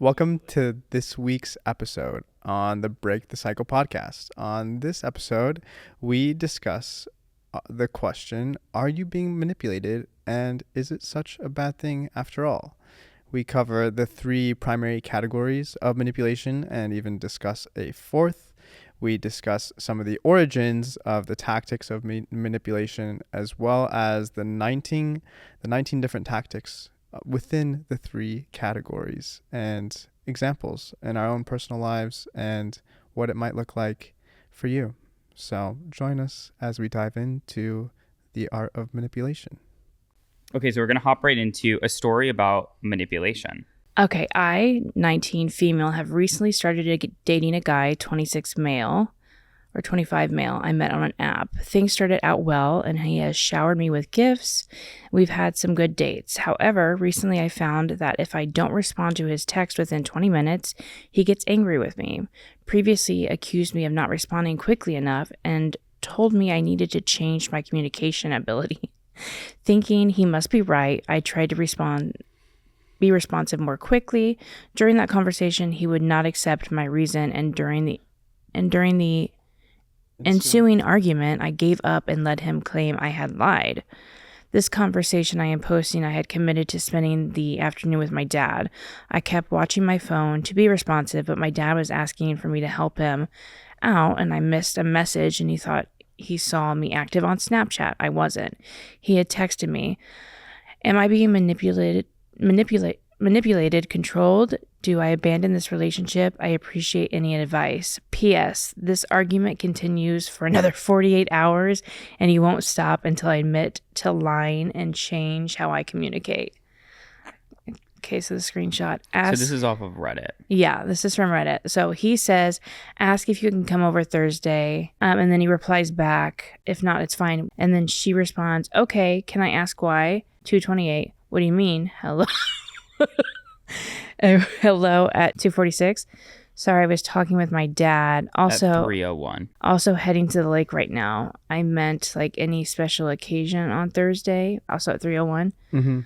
Welcome to this week's episode on the Break the Psycle Podcast. On this episode, we discuss the question, are you being manipulated, and is it such a bad thing after all? We cover the three primary categories of manipulation and even discuss a fourth. We discuss some of the origins of the tactics of manipulation, as well as the 19 different tactics within the three categories and examples in our own personal lives and what it might look like for you. So join us as we dive into the art of manipulation. Okay, so we're going to hop right into a story about manipulation. Okay, I, 19 female, have recently started dating a guy, 26 male, or 25 male, I met on an app. Things started out well, and he has showered me with gifts. We've had some good dates. However, recently I found that if I don't respond to his text within 20 minutes, he gets angry with me. Previously accused me of not responding quickly enough and told me I needed to change my communication ability. Thinking he must be right, I tried to be responsive more quickly. During that conversation, he would not accept my reason, and during the ensuing argument, I gave up and let him claim I had lied. This conversation I am posting, I had committed to spending the afternoon with my dad. I kept watching my phone to be responsive, but my dad was asking for me to help him out, and I missed a message, and he thought he saw me active on Snapchat. I wasn't. He had texted me, am I being manipulated, controlled? Do I abandon this relationship? I appreciate any advice. P.S. This argument continues for another 48 hours, and you won't stop until I admit to lying and change how I communicate. Okay, so the screenshot. So this is off of Reddit. Yeah, this is from Reddit. So he says, ask if you can come over Thursday. And then he replies back, if not, it's fine. And then she responds, okay, can I ask why? 2:28. What do you mean? Hello? Hello at 2:46. Sorry, I was talking with my dad. Also, at 3:01. Also heading to the lake right now. I meant like any special occasion on Thursday. Also at 3:01. Mm-hmm.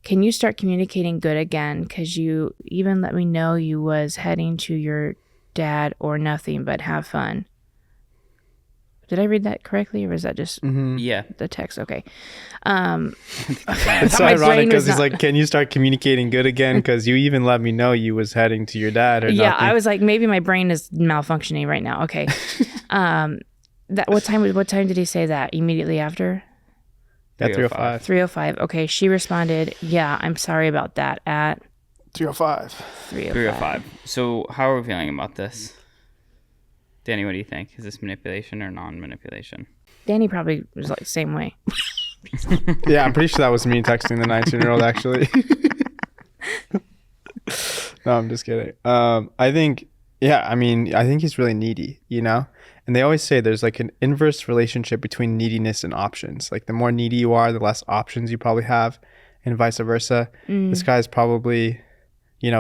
Can you start communicating good again? Because you even let me know you was heading to your dad or nothing, but have fun. Did I read that correctly, or was that just the text? Okay. It's so ironic because he's like, can you start communicating good again? Because you even let me know you was heading to your dad or yeah, nothing. I was like, maybe my brain is malfunctioning right now. Okay. What time did he say that? Immediately after? At 3:05. 3:05. Okay. She responded, yeah, I'm sorry about that at 3:05. 3:05. So how are we feeling about this? Danny, what do you think? Is this manipulation or non-manipulation? Danny probably was like same way. Yeah, I'm pretty sure that was me texting the 19-year-old actually. No, I'm just kidding. I think he's really needy, you know? And they always say there's like an inverse relationship between neediness and options. Like the more needy you are, the less options you probably have, and vice versa. This guy's probably,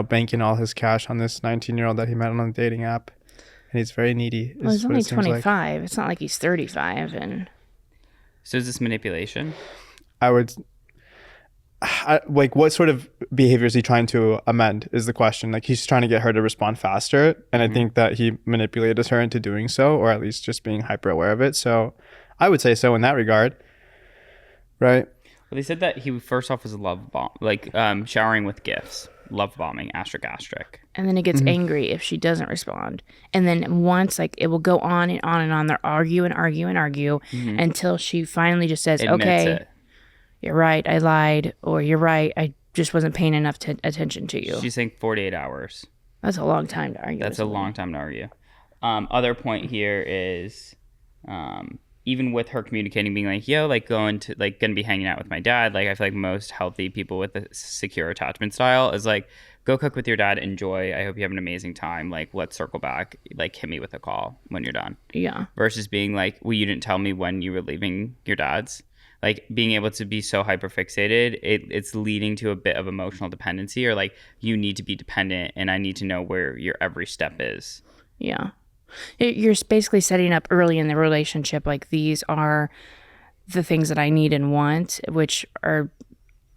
banking all his cash on this 19-year-old that he met on a dating app. And he's very needy. Well, he's only 25. Like. It's not like he's 35. And so is this manipulation? What sort of behavior is he trying to amend is the question. Like he's trying to get her to respond faster. And I think that he manipulated her into doing so, or at least just being hyper aware of it. So I would say so in that regard. Right? Well, they said that he first off was a love bomb, like showering with gifts. Love bombing, asterisk. And then it gets angry if she doesn't respond. And then once, like, it will go on and on and on. They'll argue until she finally just says, Admits okay, it. You're right, I lied. Or you're right, I just wasn't paying enough attention to you. She's saying 48 hours. That's a long time to argue. That's a long time to argue. Other point here is even with her communicating, being like, yo, like gonna be hanging out with my dad. Like I feel like most healthy people with a secure attachment style is like, go cook with your dad, enjoy. I hope you have an amazing time. Like, let's circle back. Like, hit me with a call when you're done. Yeah. Versus being like, well, you didn't tell me when you were leaving your dad's. Like being able to be so hyperfixated, it's leading to a bit of emotional dependency, or like you need to be dependent and I need to know where your every step is. Yeah. You're basically setting up early in the relationship, like these are the things that I need and want, which are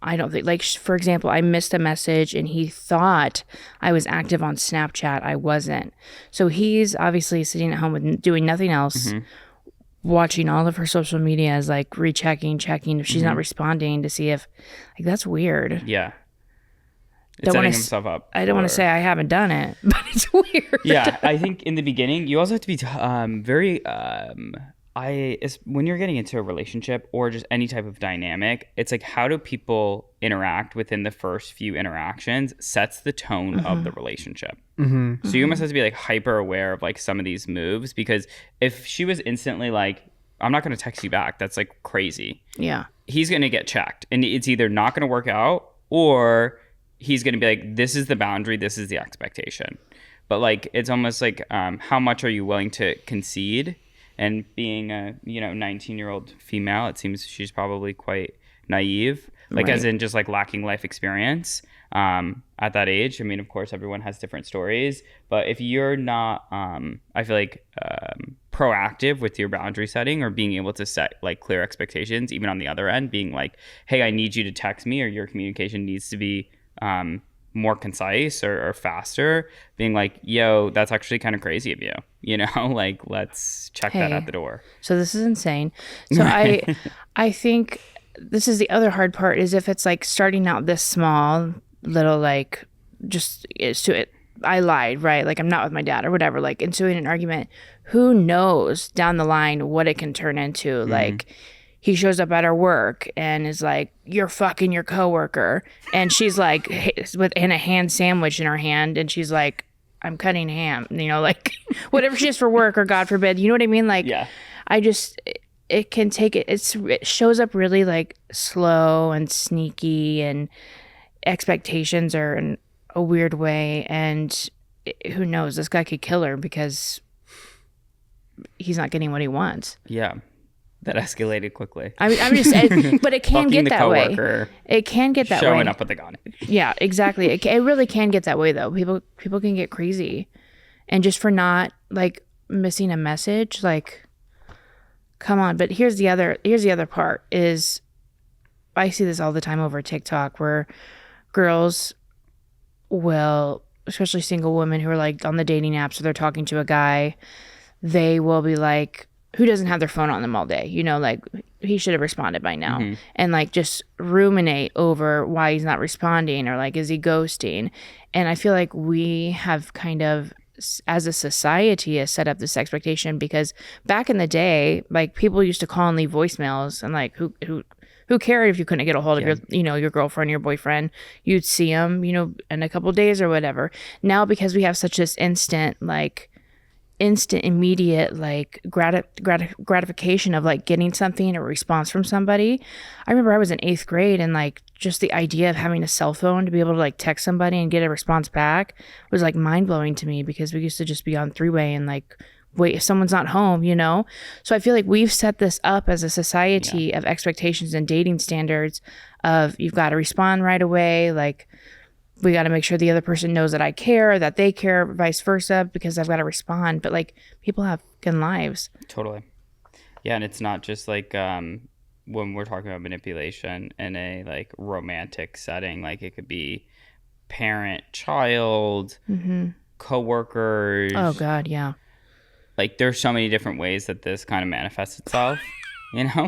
I don't think, like, for example, I missed a message and he thought I was active on Snapchat. I wasn't. So he's obviously sitting at home with doing nothing else, watching all of her social medias, like checking if she's not responding to see if, like, that's weird. Yeah. It's setting himself up. I don't want to say I haven't done it, but it's weird. Yeah. I think in the beginning, you also have to be very... when you're getting into a relationship or just any type of dynamic, it's like, how do people interact within the first few interactions sets the tone of the relationship. So you almost have to be like hyper aware of like some of these moves, because if she was instantly like, I'm not going to text you back, that's like crazy. Yeah. He's going to get checked, and it's either not going to work out, or he's going to be like, this is the boundary, this is the expectation. But like, it's almost like, how much are you willing to concede? And being a 19-year-old female, it seems she's probably quite naive, like as in just like lacking life experience at that age. I mean, of course, everyone has different stories, but if you're not, I feel like proactive with your boundary setting or being able to set like clear expectations, even on the other end, being like, hey, I need you to text me, or your communication needs to be more concise or faster, being like, yo, that's actually kind of crazy of you, like, let's check that at the door. So this is insane. So I think this is the other hard part, is if it's like starting out this small little, like, just I lied, right? Like, I'm not with my dad or whatever, like ensuing an argument, who knows down the line what it can turn into. Like, he shows up at her work and is like, you're fucking your coworker. And she's like, in a ham sandwich in her hand. And she's like, I'm cutting ham, like whatever she is for work, or God forbid, you know what I mean? Like, yeah. It can take it. It shows up really like slow and sneaky, and expectations are in a weird way. And who knows, this guy could kill her because he's not getting what he wants. Yeah. That escalated quickly. I'm just saying, but it can get that way. It can get that way. Showing up with a gun. Yeah, exactly. It really can get that way, though. People can get crazy, and just for not like missing a message, like, come on. But here's the other part is, I see this all the time over TikTok, where girls will, especially single women who are like on the dating apps, or they're talking to a guy, they will be like, who doesn't have their phone on them all day? Like, he should have responded by now. And like, just ruminate over why he's not responding, or like, is he ghosting? And I feel like we have kind of, as a society, has set up this expectation, because back in the day, like, people used to call and leave voicemails, and like, who cared if you couldn't get a hold of your girlfriend, your boyfriend? You'd see them, in a couple of days or whatever. Now, because we have such this instant, immediate, like, gratification of like getting something, or response from somebody. I remember I was in 8th grade, and like, just the idea of having a cell phone to be able to like text somebody and get a response back was like mind-blowing to me, because we used to just be on 3-way and like wait if someone's not home, So I feel like we've set this up as a society of expectations and dating standards of, you've got to respond right away, like, we got to make sure the other person knows that I care, that they care, vice versa, because I've got to respond. But like, people have fucking lives. Totally. Yeah. And it's not just like, when we're talking about manipulation in a like romantic setting, like, it could be parent, child, coworkers. Oh God. Yeah. Like, there's so many different ways that this kind of manifests itself.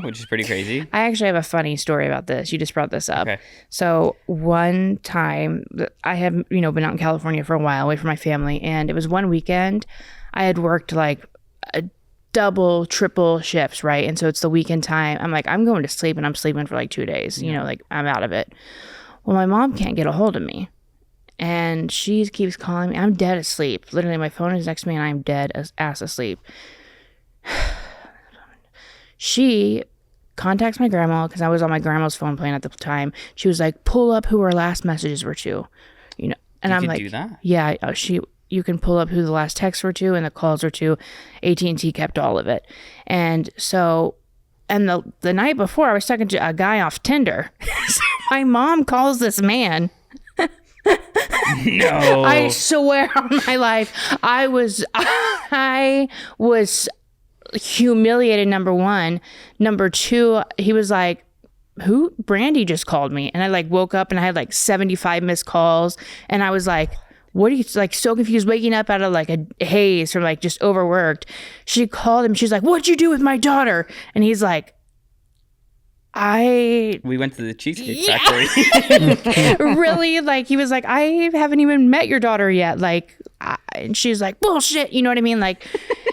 Which is pretty crazy. I actually have a funny story about this. You just brought this up. Okay. So one time, I have, been out in California for a while, away from my family, and it was one weekend. I had worked like a double, triple shifts, right? And so it's the weekend time. I'm like, I'm going to sleep, and I'm sleeping for like 2 days. Like, I'm out of it. Well, my mom can't get a hold of me, and she keeps calling me. I'm dead asleep. Literally, my phone is next to me, and I'm dead ass asleep. She contacts my grandma, because I was on my grandma's phone plan at the time. She was like, pull up who her last messages were to, and I'm like, do that? Yeah, you can pull up who the last texts were to and the calls were to. AT&T kept all of it. And so, and the night before, I was talking to a guy off Tinder. So my mom calls this man. No. I swear on my life, I was humiliated, number one. Number two, he was like, who? Brandy just called me. And I like woke up and I had like 75 missed calls. And I was like, what are you, like, so confused, waking up out of like a haze from like just overworked. She called him. She's like, what'd you do with my daughter? And he's like, we went to the Cheesecake Factory. Really? Like, he was like, I haven't even met your daughter yet. Like, and she's like, bullshit. You know what I mean? Like,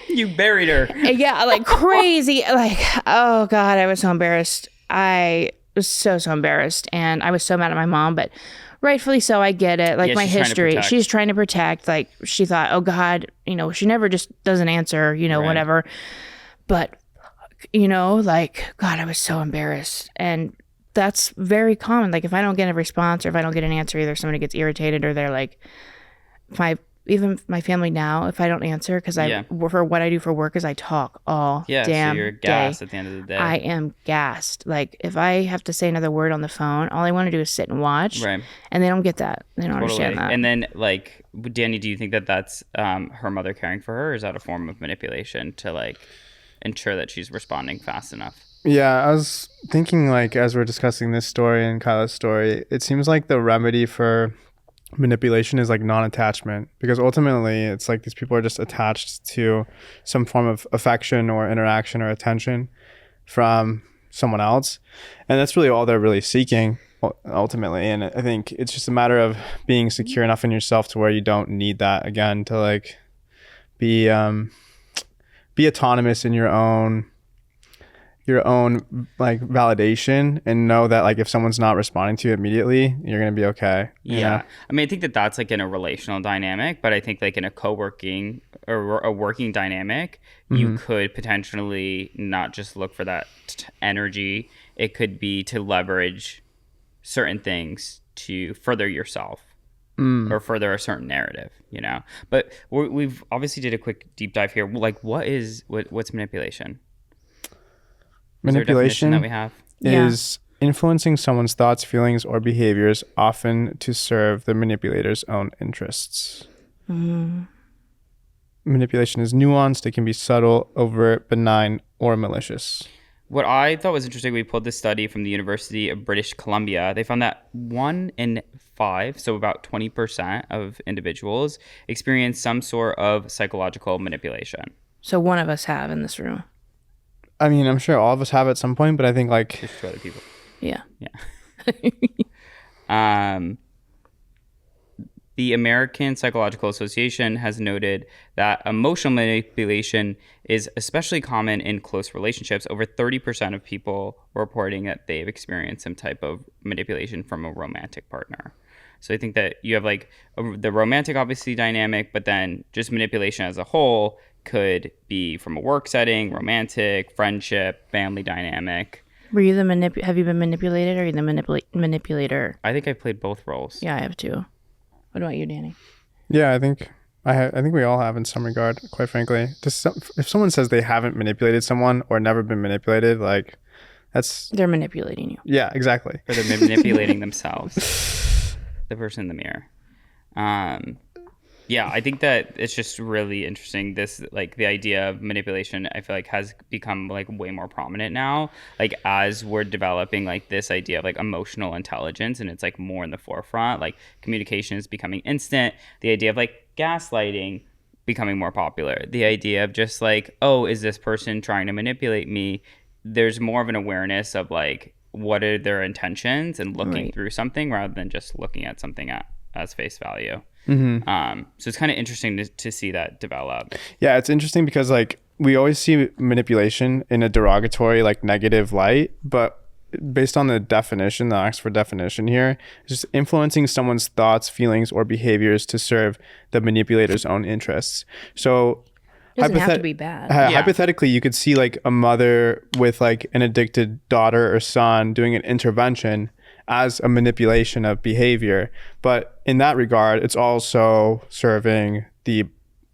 you buried her. Yeah, like crazy. Like, oh God, I was so embarrassed. I was so embarrassed. And I was so mad at my mom, but rightfully so. I get it. Like, my history. She's trying to protect. Like, she thought, oh God, you know, she never just doesn't answer, you know, whatever. But, you know, like, God, I was so embarrassed. And that's very common. Like, if I don't get a response or if I don't get an answer, either somebody gets irritated or they're like, even my family now, if I don't answer, because for what I do for work is I talk all damn so you're gassed at the end of the day. I am gassed. Like, if I have to say another word on the phone, all I want to do is sit and watch. Right. And they don't get that. They don't understand that. And then, like, Danny, do you think that that's her mother caring for her, or is that a form of manipulation to, like, ensure that she's responding fast enough? Yeah, I was thinking, like, as we're discussing this story and Kyla's story, it seems like the remedy for manipulation is like non-attachment, because ultimately it's like these people are just attached to some form of affection or interaction or attention from someone else, and that's really all they're really seeking ultimately. And I think it's just a matter of being secure enough in yourself to where you don't need that again, to like be autonomous in your own like validation, and know that like if someone's not responding to you immediately, you're gonna be okay. Yeah. I mean, I think that that's like in a relational dynamic, but I think like in a co-working or a working dynamic, you could potentially not just look for that energy. It could be to leverage certain things to further yourself or further a certain narrative, you know. But we've obviously did a quick deep dive here. Like, what's manipulation? Manipulation that we have is influencing someone's thoughts, feelings, or behaviors, often to serve the manipulator's own interests. Manipulation is nuanced. It can be subtle, overt, benign, or malicious. What I thought was interesting, we pulled this study from the University of British Columbia. They found that 1 in 5, so about 20% of individuals, experience some sort of psychological manipulation. So one of us have in this room. I mean, I'm sure all of us have at some point, but I think like just to other people. Yeah. The American Psychological Association has noted that emotional manipulation is especially common in close relationships. Over 30% of people reporting that they've experienced some type of manipulation from a romantic partner. So I think that you have like the romantic, obviously, dynamic, but then just manipulation as a whole could be from a work setting, romantic, friendship, family dynamic. Were you the have you been manipulated, or are you the manipulator? I think I played both roles. Yeah, I have too. What about you, Danny? Yeah, I think we all have in some regard, quite frankly. If someone says they haven't manipulated someone or never been manipulated, like they're manipulating you. Yeah, exactly. Or they're manipulating themselves. The person in the mirror. Yeah, I think that it's just really interesting. This, like, the idea of manipulation, I feel like has become like way more prominent now. Like, as we're developing like this idea of like emotional intelligence, and it's like more in the forefront. Like, communication is becoming instant. The idea of like gaslighting becoming more popular. The idea of just like, oh, is this person trying to manipulate me? There's more of an awareness of like, what are their intentions, and looking through something rather than just looking at something as face value. So it's kind of interesting to see that develop. Yeah, it's interesting because like we always see manipulation in a derogatory, like negative light, but based on the definition, the Oxford definition here, it's just influencing someone's thoughts, feelings, or behaviors to serve the manipulator's own interests. So it doesn't have to be bad. Hypothetically, you could see like a mother with like an addicted daughter or son doing an intervention as a manipulation of behavior. But in that regard, it's also serving the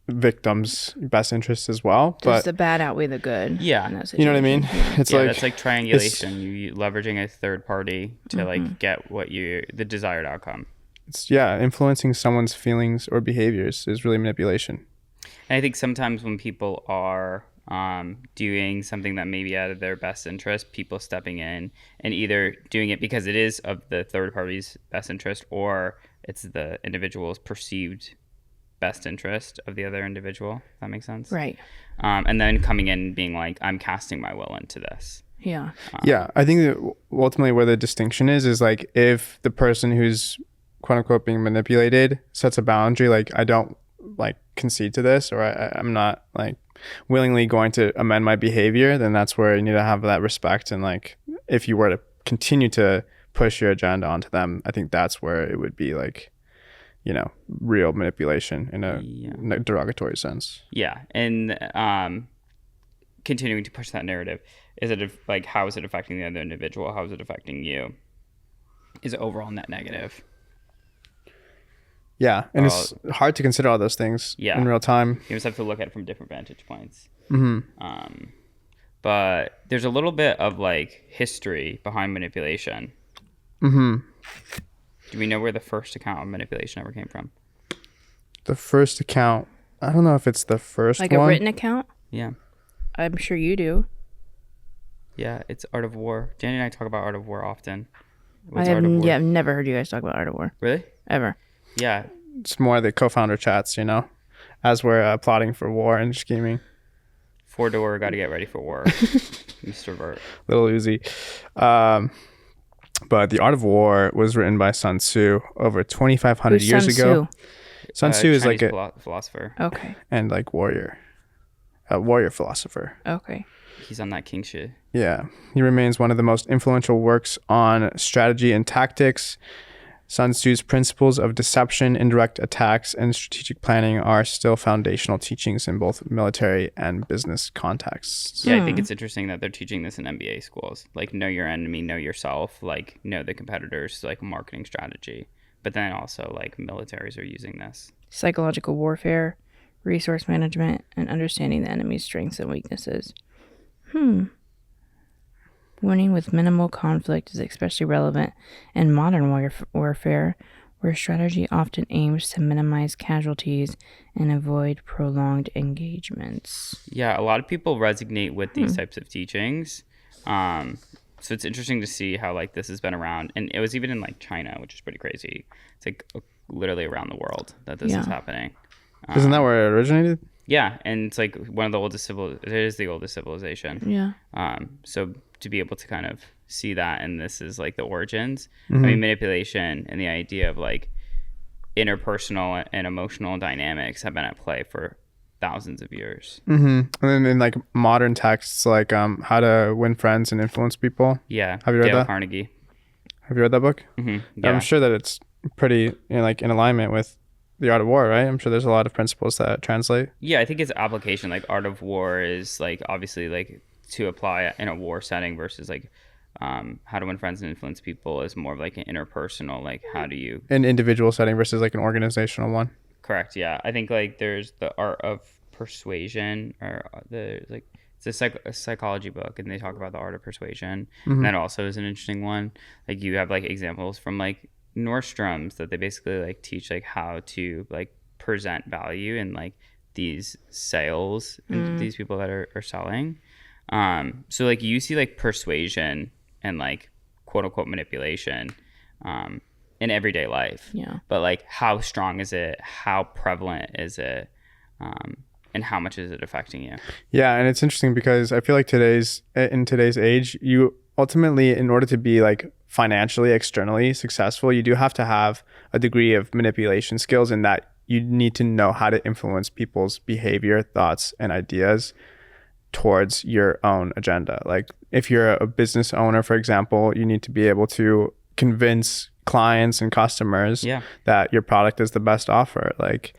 victim's best interests as well. Does the bad outweigh the good? Yeah. You know what I mean? It's like, that's like triangulation. You leveraging a third party to like get the desired outcome. It's influencing someone's feelings or behaviors is really manipulation. And I think sometimes when people are doing something that may be out of their best interest, people stepping in and either doing it because it is of the third party's best interest or it's the individual's perceived best interest of the other individual. If that makes sense. Right. And then coming in and being like, I'm casting my will into this. Yeah. Yeah. I think that ultimately where the distinction is like if the person who's quote unquote being manipulated sets a boundary, like I don't like concede to this, or I'm not like willingly going to amend my behavior, then that's where you need to have that respect. And like if you were to continue to push your agenda onto them, I think that's where it would be like, you know, real manipulation in a derogatory sense. Yeah. And continuing to push that narrative, is it like, how is it affecting the other individual? How is it affecting you? Is it overall net negative? Yeah. And it's hard to consider all those things in real time. You just have to look at it from different vantage points. Mm-hmm. But there's a little bit of like history behind manipulation. Mm-hmm. Do we know where the first account of manipulation ever came from? The first account, I don't know if it's the first like one. a written account? Yeah. I'm sure you do. Yeah, it's Art of War. Danny and I talk about Art of War often. What's Art of War? Yeah, I've never heard you guys talk about Art of War. Really? Ever. Yeah. It's more the co-founder chats, you know, as we're plotting for war and scheming. 4-door, got to get ready for war. Mr. Burt. Little Uzi. But the Art of War was written by Sun Tzu over 2,500 years ago. Sun Tzu is Chinese like a philosopher. Okay. And like warrior philosopher. Okay. He's on that king shit. Yeah, he remains one of the most influential works on strategy and tactics. Sun Tzu's principles of deception, indirect attacks, and strategic planning are still foundational teachings in both military and business contexts. Yeah, I think it's interesting that they're teaching this in MBA schools. Like, know your enemy, know yourself, like, know the competitors, like, marketing strategy. But then also, like, militaries are using this. Psychological warfare, resource management, and understanding the enemy's strengths and weaknesses. Winning with minimal conflict is especially relevant in modern warfare, where strategy often aims to minimize casualties and avoid prolonged engagements. Yeah, a lot of people resonate with these types of teachings. So it's interesting to see how like this has been around. And it was even in like China, which is pretty crazy. It's like literally around the world that this is happening. Isn't that where it originated? Yeah, and it's like one of the oldest it is the oldest civilization. Yeah. So to be able to kind of see that, and this is like the origins. I mean, manipulation and the idea of like interpersonal and emotional dynamics have been at play for thousands of years. And then in like modern texts, like How to Win Friends and Influence People. Yeah. Have you read Dale that? Carnegie. Have you read that book? Yeah. I'm sure that it's pretty, you know, like in alignment with the Art of War, right? I'm sure there's a lot of principles that translate. Yeah, I think its application, like Art of War, is like obviously like to apply in a war setting versus like How to Win Friends and Influence People is more of like an interpersonal, like how do you... An individual setting versus like an organizational one. Correct, yeah. I think like there's the Art of Persuasion, or the like it's a psychology book, and they talk about the art of persuasion. And that also is an interesting one. Like you have like examples from like Nordstrom's that they basically like teach like how to like present value in like these sales and these people that are selling. So like you see like persuasion and like quote unquote manipulation in everyday life. Yeah. But like how strong is it? How prevalent is it? And how much is it affecting you? Yeah, and it's interesting because I feel like in today's age, you ultimately, in order to be like financially, externally successful, you do have to have a degree of manipulation skills, in that you need to know how to influence people's behavior, thoughts, and ideas towards your own agenda. Like if you're a business owner, for example, you need to be able to convince clients and customers that your product is the best offer. Like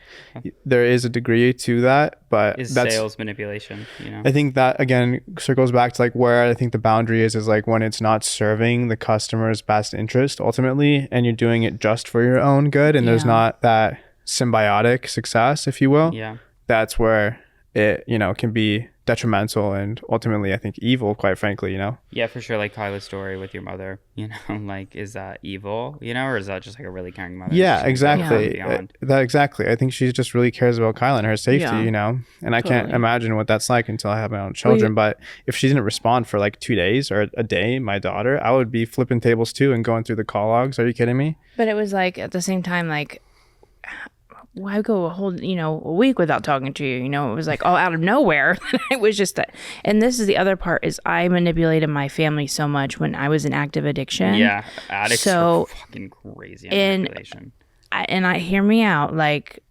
there is a degree to that, but that's sales manipulation, you know. I think that again circles back to like where I think the boundary is like when it's not serving the customer's best interest ultimately, and you're doing it just for your own good, and there's not that symbiotic success, if you will. Yeah. That's where it, you know, can be detrimental and ultimately I think evil, quite frankly, you know? Yeah, for sure. Like Kyla's story with your mother, you know, like, is that evil, you know, or is that just like a really caring mother? Yeah, exactly. Exactly. I think she just really cares about Kyla and her safety, you know, and I can't imagine what that's like until I have my own children. But if she didn't respond for like 2 days or a day, my daughter, I would be flipping tables too and going through the call logs. Are you kidding me? But it was like, at the same time, like, why go a whole, you know, a week without talking to you? You know, it was like all out of nowhere. It was just that. And this is the other part, is I manipulated my family so much when I was in active addiction. Yeah, addicts are fucking crazy at manipulation. And hear me out, like,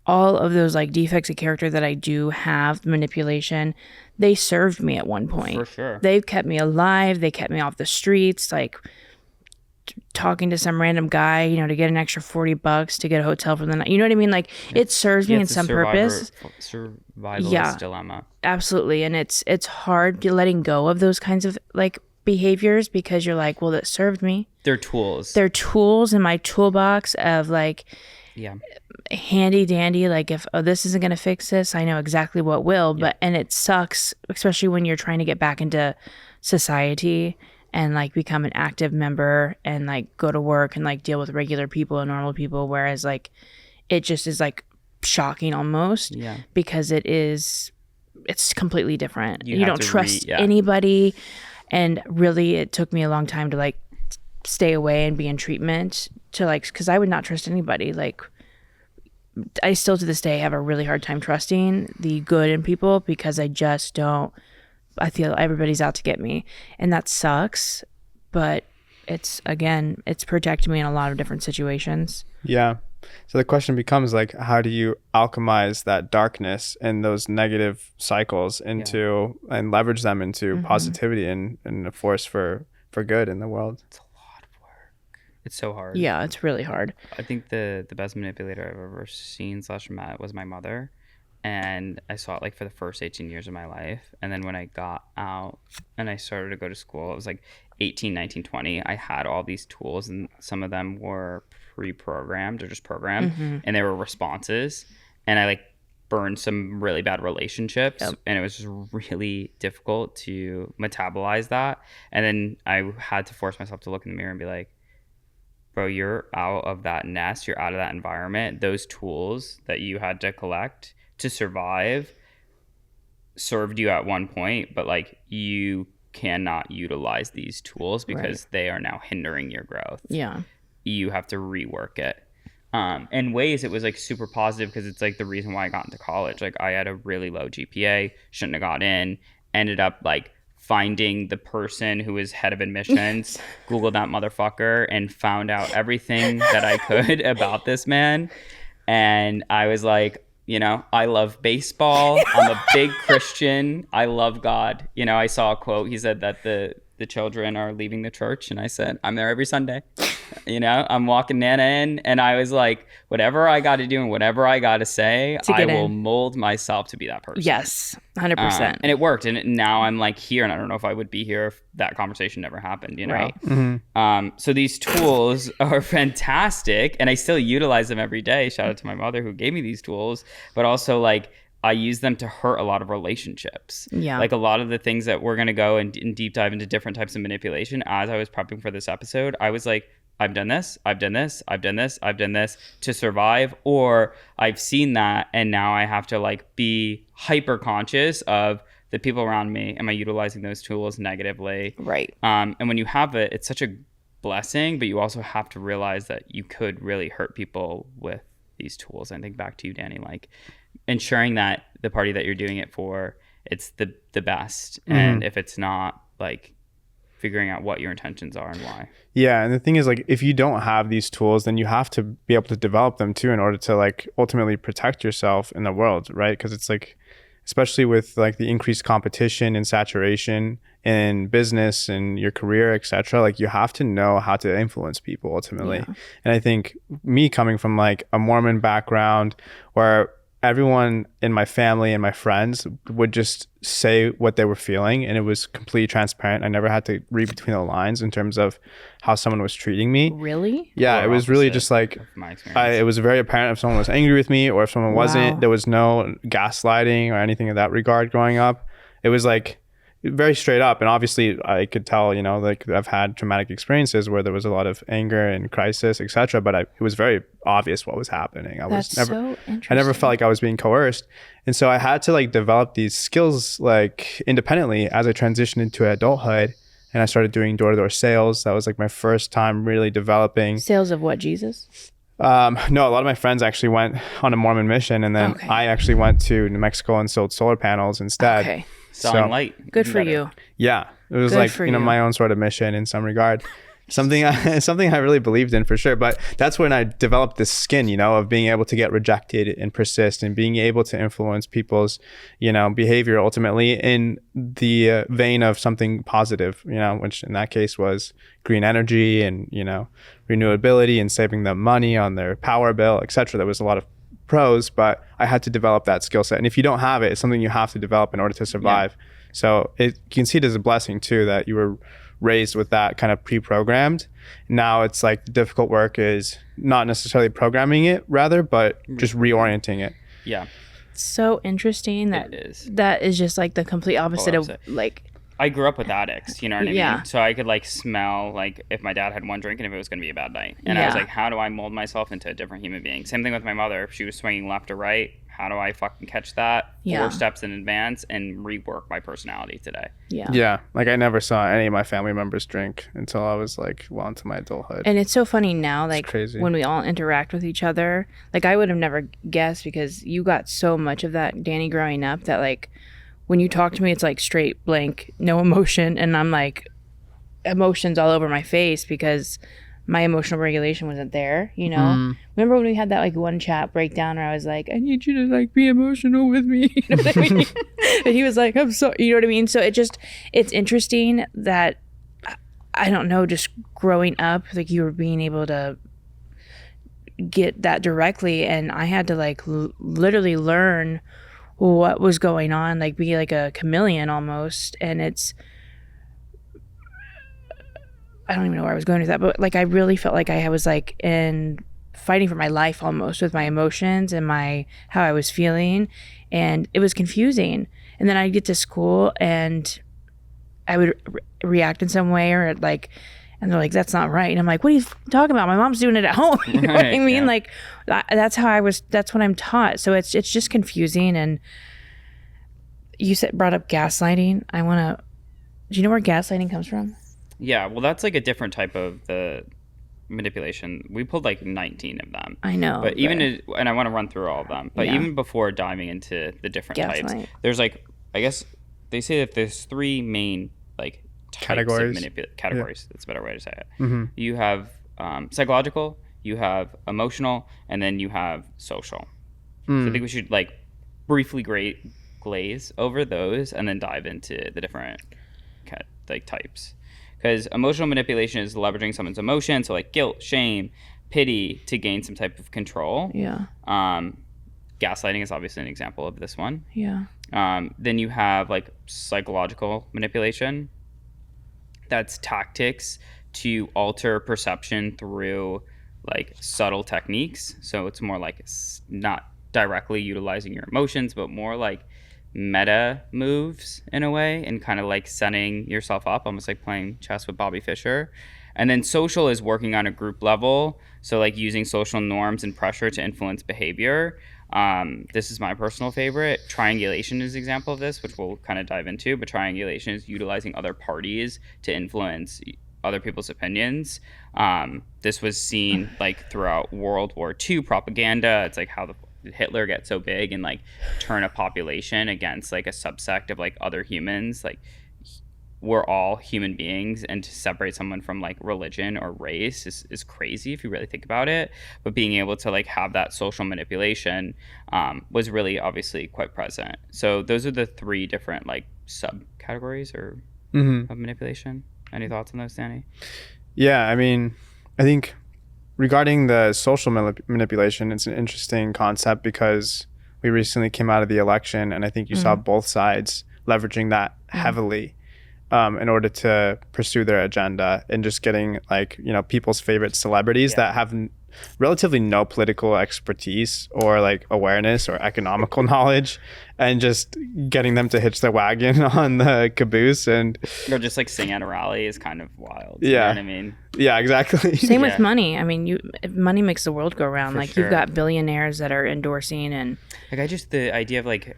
all of those like defects of character that I do have, manipulation, they served me at one point. For sure. They've kept me alive. They kept me off the streets, like talking to some random guy, you know, to get an extra $40 to get a hotel for the night. You know what I mean? Like, it serves me in some purpose. Survivalist dilemma. Absolutely. And it's hard letting go of those kinds of like behaviors, because you're like, well, that served me. They're tools. They're tools in my toolbox of like, handy dandy. Like, if this isn't going to fix this, I know exactly what will. But and it sucks, especially when you're trying to get back into society and like become an active member and like go to work and like deal with regular people and normal people. Whereas like, it just is like shocking almost, because it's completely different. You don't trust anybody. And really, it took me a long time to like stay away and be in treatment to like, because I would not trust anybody. Like, I still to this day have a really hard time trusting the good in people, because I just don't. I feel everybody's out to get me, and that sucks. But it's protected me in a lot of different situations. Yeah. So the question becomes like, how do you alchemize that darkness and those negative cycles into and leverage them into positivity and a force for good in the world? It's a lot of work. It's so hard. Yeah, it's really hard. I think the best manipulator I've ever seen / met was my mother. And I saw it like for the first 18 years of my life. And then when I got out and I started to go to school, it was like 18, 19, 20. I had all these tools, and some of them were pre-programmed or just programmed, and they were responses. And I like burned some really bad relationships, and it was just really difficult to metabolize that. And then I had to force myself to look in the mirror and be like, bro, you're out of that nest. You're out of that environment. Those tools that you had to collect to survive served you at one point, but like, you cannot utilize these tools because they are now hindering your growth. Yeah. You have to rework it. In ways it was like super positive, because it's like the reason why I got into college. Like, I had a really low GPA, shouldn't have got in, ended up like finding the person who was head of admissions, Googled that motherfucker, and found out everything that I could about this man. And I was like, you know, I love baseball. I'm a big Christian. I love God. You know, I saw a quote. He said that the children are leaving the church. And I said, I'm there every Sunday. You know, I'm walking Nana in. And I was like, whatever I got to do and whatever I got to say, I will mold myself to be that person. Yes, 100%. And it worked. And now I'm like here. And I don't know if I would be here if that conversation never happened, you know? Right. So these tools are fantastic. And I still utilize them every day. Shout out to my mother who gave me these tools. But also like, I use them to hurt a lot of relationships. Yeah. Like a lot of the things that we're going to go and deep dive into different types of manipulation. As I was prepping for this episode, I was like, I've done this, I've done this, I've done this, I've done this to survive, or I've seen that and now I have to like be hyper conscious of the people around me. Am I utilizing those tools negatively? Right. And when you have it, it's such a blessing, but you also have to realize that you could really hurt people with these tools. And I think back to you, Danny, like ensuring that the party that you're doing it for, it's the best. And if it's not, like figuring out what your intentions are and why. Yeah. And the thing is, like, if you don't have these tools, then you have to be able to develop them too in order to like ultimately protect yourself in the world, right? Because it's like, especially with like the increased competition and saturation in business and your career, etc., like you have to know how to influence people ultimately. And I think me coming from like a Mormon background where everyone in my family and my friends would just say what they were feeling, and it was completely transparent. I never had to read between the lines in terms of how someone was treating me. Really? Yeah, Polar it was really opposite just like of my experience. it was very apparent if someone was angry with me or if someone wasn't. Wow. There was no gaslighting or anything of that regard growing up. It was like very straight up. And obviously I could tell, you know, like I've had traumatic experiences where there was a lot of anger and crisis, etc. But it was very obvious what was happening. That's so interesting. I never felt like I was being coerced. And so I had to like develop these skills like independently as I transitioned into adulthood. And I started doing door-to-door sales. That was like my first time really developing. Sales of what, Jesus? No, a lot of my friends actually went on a Mormon mission, and then Okay. I actually went to New Mexico and sold solar panels instead. Okay. Selling So- light. Good for better. you. Yeah, it was Good like, for you know, you. my own sort of mission in some regard. Something I really believed in for sure. But that's when I developed this skin, you know, of being able to get rejected and persist and being able to influence people's, you know, behavior ultimately in the vein of something positive, you know, which in that case was green energy and, you know, renewability and saving them money on their power bill, etc. There was a lot of pros, but I had to develop that skill set. And if you don't have it, it's something you have to develop in order to survive. So you can see it as a blessing too, that you were raised with that kind of pre-programmed. Now it's like the difficult work is not necessarily programming it rather, but just reorienting it. Yeah. So interesting that It is. that is just like the complete opposite of opposite. like, I grew up with addicts, you know what I Yeah. mean? So I could like smell like if my dad had one drink and if it was going to be a bad night. And I was Yeah. like, how do I mold myself into a different human being? Same thing with my mother. If she was swinging left or right, how do I fucking catch that Yeah. 4 steps in advance and rework my personality today? yeah. Yeah. Like I never saw any of my family members drink until I was like well into my adulthood. And it's so funny now, like crazy. when we all interact with each other, like I would have never guessed because you got so much of that, Danny, growing up that like when you talk to me, it's like straight blank, no emotion. And I'm like emotions all over my face because my emotional regulation wasn't there, you know? Remember when we had that like one chat breakdown where I was like, I need you to like be emotional with me. You know what I mean? And he was like, I'm sorry, you know what I mean? So it's interesting that I don't know, just growing up, like you were being able to get that directly. And I had to like literally learn what was going on, like be like a chameleon almost. And I don't even know where I was going with that, but like I really felt like I was like in fighting for my life almost with my emotions and how I was feeling, and it was confusing. And then I'd get to school and I would react in some way or like, and they're like, that's not right. And I'm like, what are you talking about? My mom's doing it at home. You know what I Right, mean? yeah. Like that's what I'm taught. So it's just confusing. And you brought up gaslighting. Do you know where gaslighting comes from? Yeah, well, that's like a different type of the manipulation. We pulled like 19 of them. I know. But and I want to run through all of them. But Yeah. even before diving into the different types, Gaslight. there's like, I guess they say that there's 3 main like types Categories. of categories. That's a better way to say it. Mm-hmm. You have psychological, you have emotional, and then you have social. So I think we should like briefly glaze over those and then dive into the different like types. Because emotional manipulation is leveraging someone's emotion, so like guilt, shame, pity to gain some type of control. Yeah. Gaslighting is obviously an example of this one. Yeah. Then you have like psychological manipulation. That's tactics to alter perception through like subtle techniques. So it's more like not directly utilizing your emotions, but more like meta moves in a way and kind of like setting yourself up, almost like playing chess with Bobby Fischer. And then social is working on a group level. So like using social norms and pressure to influence behavior. This is my personal favorite. Triangulation is an example of this, which we'll kind of dive into, but triangulation is utilizing other parties to influence other people's opinions. This was seen like throughout World War II propaganda. It's like how Hitler get so big and like turn a population against like a subsect of like other humans. Like we're all human beings, and to separate someone from like religion or race is crazy if you really think about it. But being able to like have that social manipulation was really obviously quite present. So those are the 3 different like subcategories or of manipulation. Any thoughts on those, Danny? Yeah, I mean, I think regarding the social manipulation, it's an interesting concept because we recently came out of the election, and I think you saw both sides leveraging that heavily in order to pursue their agenda, and just getting like, you know, people's favorite celebrities that have relatively no political expertise or like awareness or economical knowledge, and just getting them to hitch the wagon on the caboose, and Or just like sing at a rally is kind of wild. Yeah. You know what I mean? yeah, exactly. Same Yeah. with money. I mean, money makes the world go round. For Like sure. you've got billionaires that are endorsing, and Like the idea of like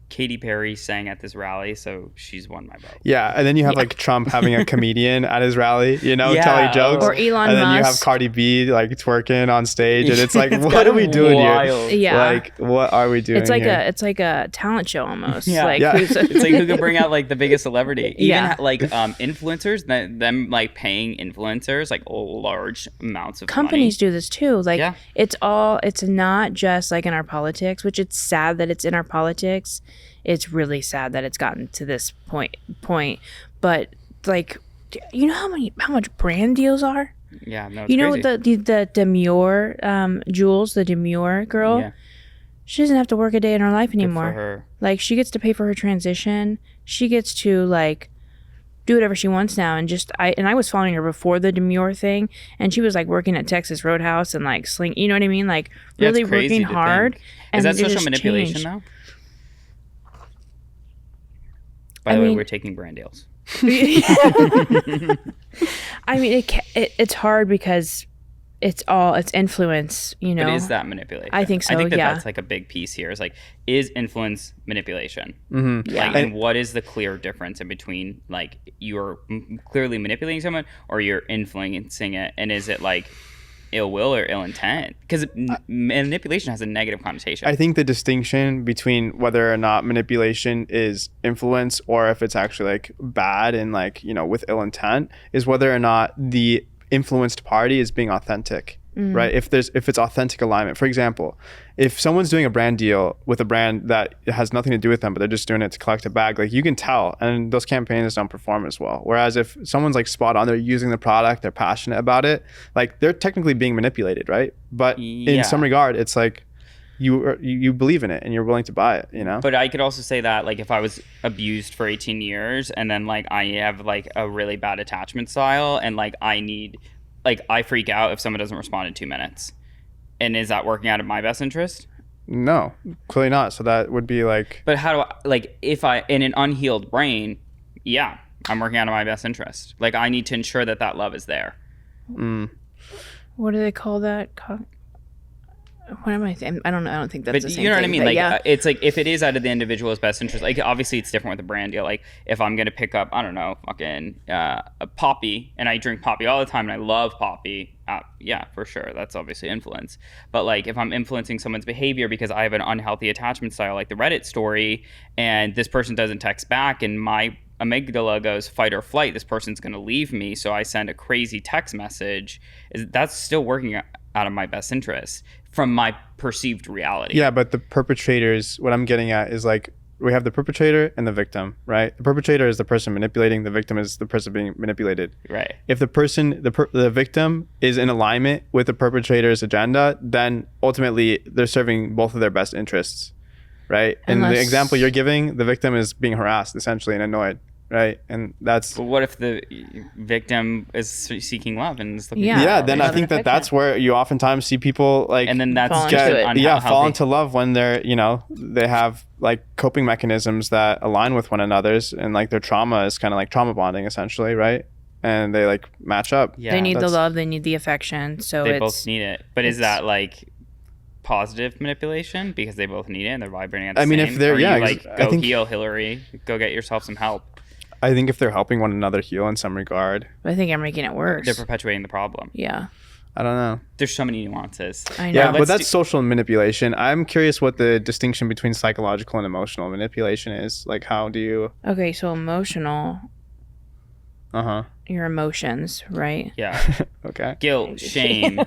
Katy Perry sang at this rally, so she's won my vote. Yeah, and then you have like Trump having a comedian at his rally, you know, Yeah. telling jokes. Or Elon and then you have Musk. Cardi B like twerking on stage, and it's like, It's what kind are of we doing wild. here? Yeah. Like, what are we doing it's like here? it's like a talent show almost. Yeah. Like Yeah. who's It's like who can bring out like the biggest celebrity. Even Yeah. like influencers, them like paying influencers like large amounts of companies money. do this too. Like Yeah. it's not just like in our politics, which it's sad that it's in our politics. It's really sad that it's gotten to this point. But like, you know how much brand deals are? Yeah, no, it's You know crazy. the Demure Jules, the Demure girl. Yeah, She doesn't have to work a day in her life good for anymore. her. Like she gets to pay for her transition. She gets to like do whatever she wants now. And I was following her before the Demure thing, and she was like working at Texas Roadhouse and like you know what I mean? Like Yeah, it's really crazy working to hard. think. And Is that it social just manipulation changed. though? By I the way, mean- we're taking brand deals. I mean, it's hard because it's influence, you know. But is that manipulation? I think so, I think yeah. that's like a big piece here. Is like, is influence manipulation? Yeah. Like, and what is the clear difference in between like you're clearly manipulating someone or you're influencing it, and is it like ill will or ill intent? Because manipulation has a negative connotation. I think the distinction between whether or not manipulation is influence or if it's actually like bad and like, you know, with ill intent, is whether or not the influenced party is being authentic, right? If it's authentic alignment. For example, if someone's doing a brand deal with a brand that has nothing to do with them, but they're just doing it to collect a bag, like you can tell, and those campaigns don't perform as well. Whereas if someone's like spot on, they're using the product, they're passionate about it, like they're technically being manipulated, right? But Yeah. in some regard, it's like you believe in it and you're willing to buy it, you know? But I could also say that like if I was abused for 18 years and then like I have like a really bad attachment style and like I freak out if someone doesn't respond in 2 minutes. And is that working out in my best interest? No, clearly not. So that would be like, But how do I, like, if I, in an unhealed brain, yeah, I'm working out in my best interest. Like, I need to ensure that that love is there. What do they call that? What am I thinking? I don't know. I don't think that's But the same you know what I thing, mean? but Like, yeah. it's like, if it is out of the individual's best interest, like, obviously it's different with a brand deal. Like, if I'm going to pick up, I don't know, fucking a Poppy, and I drink Poppy all the time, and I love Poppy, yeah, for sure. That's obviously influence. But, like, if I'm influencing someone's behavior because I have an unhealthy attachment style, like the Reddit story, and this person doesn't text back, and my amygdala goes fight or flight, this person's going to leave me, so I send a crazy text message, that's still working out of my best interest from my perceived reality. yeah, but the perpetrators, what I'm getting at is like, we have the perpetrator and the victim, right? The perpetrator is the person manipulating, the victim is the person being manipulated. Right. If the person, the victim is in alignment with the perpetrator's agenda, then ultimately they're serving both of their best interests, right? And the Unless- example you're giving, the victim is being harassed essentially and annoyed, right? And that's, But what if the victim is seeking love and is looking Yeah. for yeah, love? then I think that that's where you oftentimes see people like, and then that's Fall just into it. unhealthy. fall into love when they're, you know, they have like coping mechanisms that align with one another's, and like their trauma is kind of like trauma bonding essentially, right? And they like match up. Yeah, They need the that's- love. They need the affection. So they it's both need it. But is it's- that like positive manipulation because they both need it and they're vibrating at the I mean, if same? they're- Or yeah, you, like I go think- heal, Hillary. Go get yourself some help. I think if they're helping one another heal in some regard, I think I'm making it worse. They're perpetuating the problem. Yeah, I don't know. There's so many nuances. I know. Yeah, let's but that's do- social manipulation. I'm curious what the distinction between psychological and emotional manipulation is. Like, how do you? Okay, so emotional, Uh your emotions, right? Yeah. huh. Okay. Guilt, shame.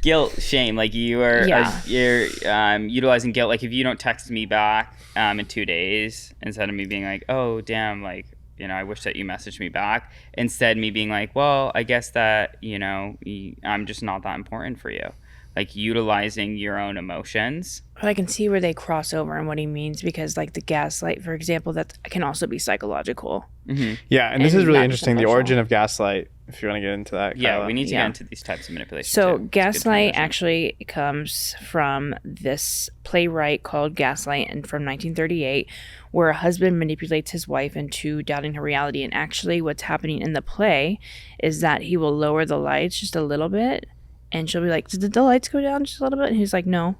Guilt, shame. Like you're utilizing guilt. Like if you don't text me back in 2 days, instead of me being like, oh damn, like, you know, I wish that you messaged me back. Instead, me being like, well, I guess that, you know, I'm just not that important for you. like utilizing your own emotions. I can see where they cross over and what he means, because like the gaslight, for example, that can also be psychological. Yeah, and this is And really not just interesting. The emotional. origin of gaslight, if you want to get into that. Yeah, Kyla. we need to Yeah. get into these types of manipulation. So too. It's a good gaslight transition. actually comes from this playwright called Gaslight, and from 1938, where a husband manipulates his wife into doubting her reality. And actually what's happening in the play is that he will lower the lights just a little bit, and she'll be like, did the lights go down just a little bit? And he's like, no.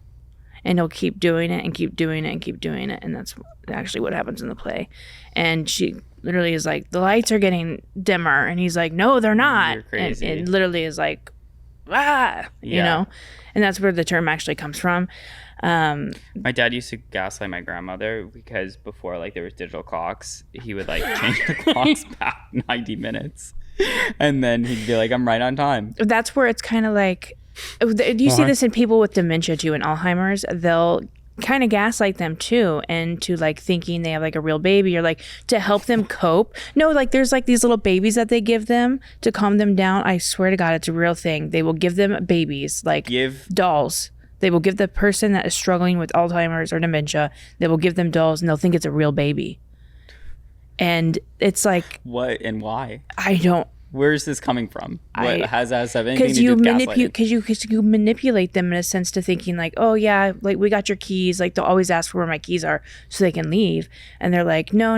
And he'll keep doing it and keep doing it and keep doing it. And that's actually what happens in the play. And she literally is like, the lights are getting dimmer. And he's like, no, they're not. You're crazy. And literally is like, you know? And that's where the term actually comes from. My dad used to gaslight my grandmother because before like there was digital clocks, he would like change the clocks back 90 minutes. And then he'd be like, I'm right on time. That's where it's kind of like, you see this in people with dementia too, and Alzheimer's. They'll kind of gaslight them too, and to like thinking they have like a real baby, or like to help them cope. No, like there's like these little babies that they give them to calm them down. I swear to God, it's a real thing. They will give them babies, like dolls. They will give the person that is struggling with Alzheimer's or dementia, they will give them dolls, and they'll think it's a real baby. And it's like, What and why? I don't. Where is this coming from? What has that have anything to Because do you with manipulate, gaslighting? because you manipulate them in a sense to thinking like, oh yeah, like we got your keys. Like they'll always ask for where my keys are so they can leave, and they're like, no.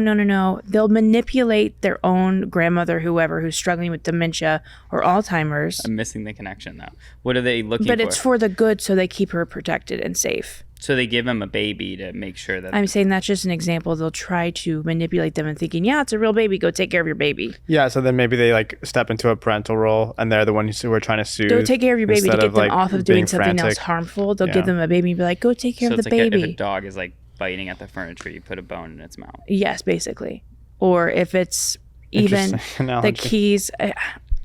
They'll manipulate their own grandmother, whoever, who's struggling with dementia or Alzheimer's. I'm missing the connection though. What are they looking But for? it's for the good, so they keep her protected and safe. So they give him a baby to make sure that I'm saying that's just an example. They'll try to manipulate them and thinking, yeah, it's a real baby. Go take care of your baby. Yeah, so then maybe they like step into a parental role, and they're the ones who are trying to soothe. Go take care of your baby to instead get of, them like, off of being doing something else frantic. harmful. They'll Yeah. give them a baby and be like, go take care so of it's the like baby. if a dog is like biting at the furniture, you put a bone in its mouth. Yes, basically. Or if it's even Interesting the analogy. keys.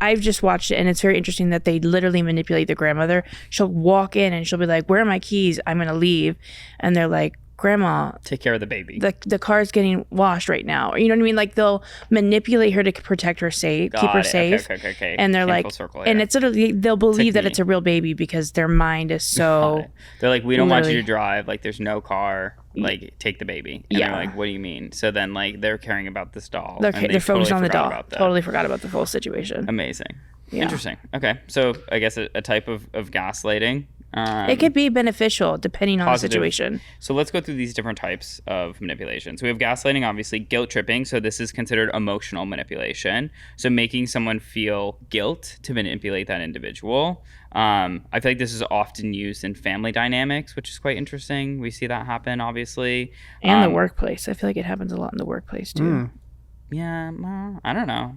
I've just watched it, and it's very interesting that they literally manipulate the grandmother. She'll walk in and she'll be like, where are my keys? I'm going to leave. And they're like, Grandma, Take care of the baby. the car's getting washed right now. Or, you know what I mean? Like they'll manipulate her to protect her safe, keep her Got it. safe. Okay. And they're Came like, full circle and here. it's literally, they'll believe that me. it's a real baby because their mind is Got so. it. They're like, we don't want you literally- to drive. Like, there's no car. Like, take the baby. And Yeah. they're like, what do you mean? So then, like, they're caring about this doll. They're, and they they're focused totally on the forgot doll. about that. Totally forgot about the full situation. Amazing. Yeah. Interesting. Okay. So I guess a type of gaslighting. It could be beneficial depending on Positive. the situation. So let's go through these different types of manipulation. So we have gaslighting, obviously, guilt tripping. So this is considered emotional manipulation. So making someone feel guilt to manipulate that individual. I feel like this is often used in family dynamics, which is quite interesting. We see that happen, obviously. And the workplace. I feel like it happens a lot in the workplace too. Yeah, well, I don't know.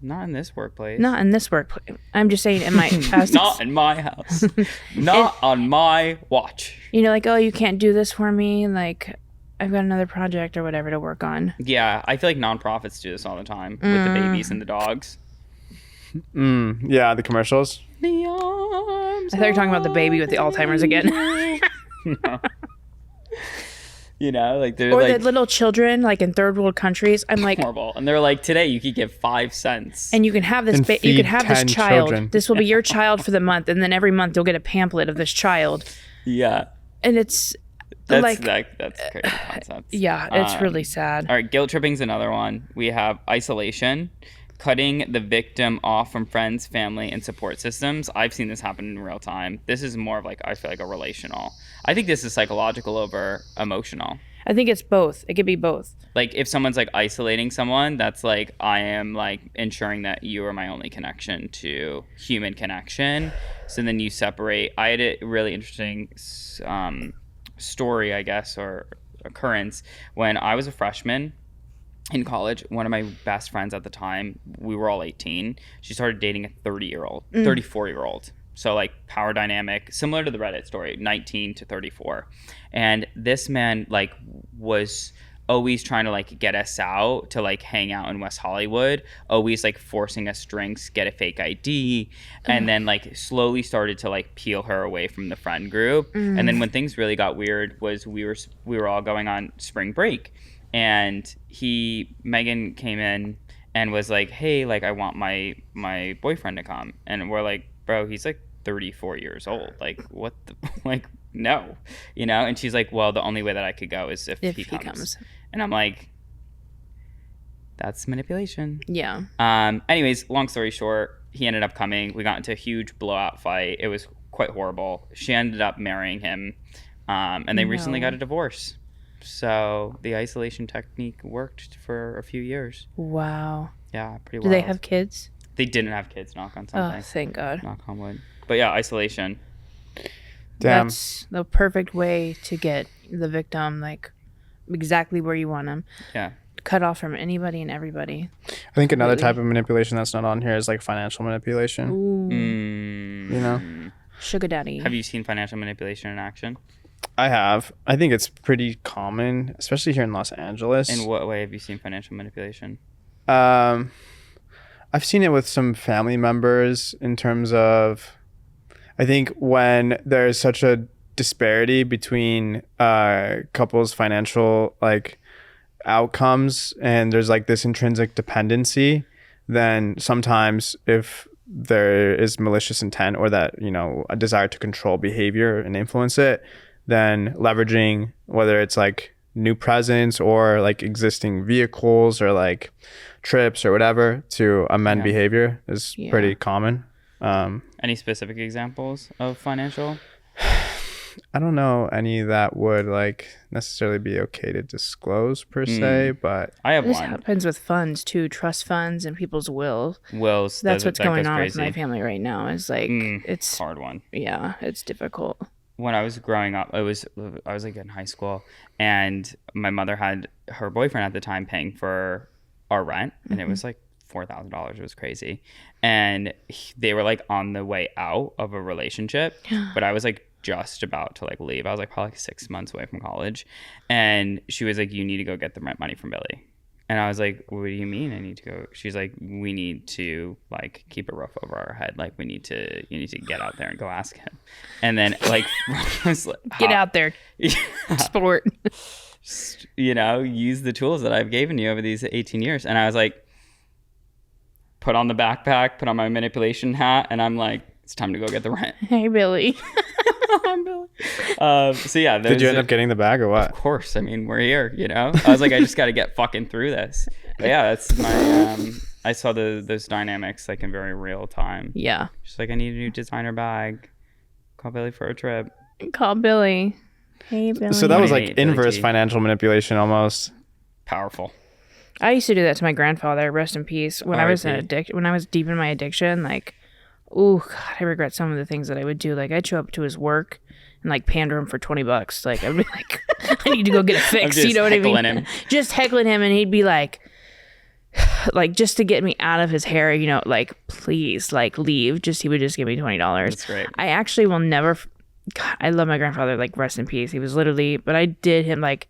Not in this workplace. Not in this workplace. I'm just saying in my past. Not in my house. Not on my watch. You know, like, oh, you can't do this for me. Like, I've got another project or whatever to work on. Yeah, I feel like nonprofits do this all the time with the babies and the dogs. Yeah, the commercials. The arms I thought you were talking about the baby with the Alzheimer's again. No. You know, like they're Or like the little children, like in third world countries. I'm like, horrible, and they're like, today you could give 5 cents. and you can have this. And You feed can have this 10 child. children. This will be your child for the month, and then every month you'll get a pamphlet of this child, Yeah, and it's that's like, that's crazy concept. yeah, it's really sad. All right, guilt tripping's another one. We have isolation, cutting the victim off from friends, family, and support systems. I've seen this happen in real time. This is more of like, I feel like, a relational. I think this is psychological over emotional. I think it's both. It could be both. Like if someone's like isolating someone, that's like, I am like ensuring that you are my only connection to human connection. So then you separate. I had a really interesting story, I guess, or occurrence when I was a freshman in college. One of my best friends at the time, we were all 18. She started dating a 34-year-old. So like power dynamic, similar to the Reddit story, 19 to 34. And this man like was always trying to like get us out to like hang out in West Hollywood, always like forcing us drinks, get a fake ID, and then like slowly started to like peel her away from the friend group. And then when things really got weird was we were all going on spring break, and Megan came in and was like, hey, like I want my boyfriend to come. And we're like, bro, he's like 34 years old. Like, what the, like, no, you know? And she's like, well, the only way that I could go is if he comes. And I'm like, that's manipulation. Yeah. Anyways, long story short, he ended up coming. We got into a huge blowout fight. It was quite horrible. She ended up marrying him. And they recently got a divorce. So the isolation technique worked for a few years. Wow. Yeah, pretty well. Do they have kids? They didn't have kids, knock on something. Oh, thank God. Knock on wood. But yeah, isolation. Damn. That's the perfect way to get the victim, like, exactly where you want them. Yeah. Cut off from anybody and everybody. I think another type of manipulation that's not on here is like financial manipulation. Ooh. You know? Sugar daddy. Have you seen financial manipulation in action? I have. I think it's pretty common, especially here in Los Angeles. In what way have you seen financial manipulation? I've seen it with some family members in terms of, I think when there's such a disparity between couples' financial like outcomes and there's like this intrinsic dependency, then sometimes if there is malicious intent or that, you know, a desire to control behavior and influence it, then leveraging whether it's like new presence or like existing vehicles or like trips or whatever to amend behavior is pretty common. Any specific examples of financial? I don't know any that would like necessarily be okay to disclose per se, but I have This one. happens with funds too, trust funds and people's wills. Wills. That's what's going on crazy. with my family right now. Is like it's Hard one. Yeah, it's difficult. When I was growing up, I was like in high school, and my mother had her boyfriend at the time paying for our rent, and it was like $4,000. It was crazy, and they were like on the way out of a relationship, but I was like just about to like leave. I was like probably 6 months away from college, and she was like, "You need to go get the rent money from Billy." And I was like, "What do you mean I need to go?" She's like, "We need to like keep a roof over our head. Like you need to get out there and go ask him." And then like, I was like, Get out there, sport. You know, use the tools that I've given you over these 18 years. And I was like, put on the backpack, put on my manipulation hat, and I'm like, it's time to go get the rent. Hey, Billy. I'm Billy. So yeah. did you end up getting the bag or what? Of course. I mean, we're here, you know? I was like, I just got to get fucking through this. But yeah, that's my, I saw those dynamics like in very real time. Yeah. Just like, I need a new designer bag. Call Billy for a trip. Call Billy. Hey, Billy. So that was Hey, like Billy inverse G. financial manipulation almost. Powerful. I used to do that to my grandfather. Rest in peace. When I was when I was deep in my addiction, like, oh God, I regret some of the things that I would do. Like, I'd show up to his work and like pander him for $20. Like, I'd be like, I need to go get it fixed. You know what I mean? Him. Just heckling him, and he'd be like just to get me out of his hair, you know, like, please, like, leave. He would just give me $20. That's great. I actually will never. God, I love my grandfather. Like, rest in peace. He was literally, but I did him like.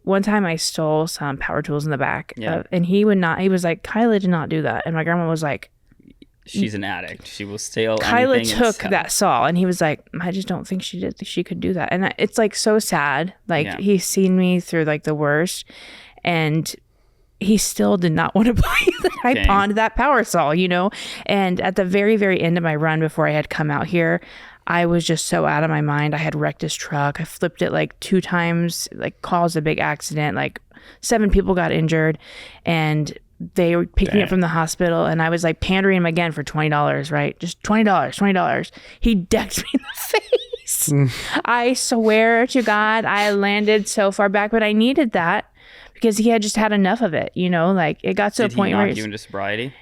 One time I stole some power tools in the back and he was like, Kyla did not do that. And my grandma was like, she's an addict. She will steal Kyla anything. took that saw, and he was like, I just don't think she could do that. And it's like so sad. Like he's seen me through like the worst, and he still did not want to believe that I pawned that power saw, you know? And at the very, very end of my run before I had come out here, I was just so out of my mind. I had wrecked his truck. I flipped it like 2 times, like caused a big accident. Like 7 people got injured, and they picked me up from the hospital, and I was like pandering him again for $20, right? Just $20. He decked me in the face. I swear to God, I landed so far back, but I needed that because he had just had enough of it, you know? Like, it got to a point where... Did he knock you into sobriety?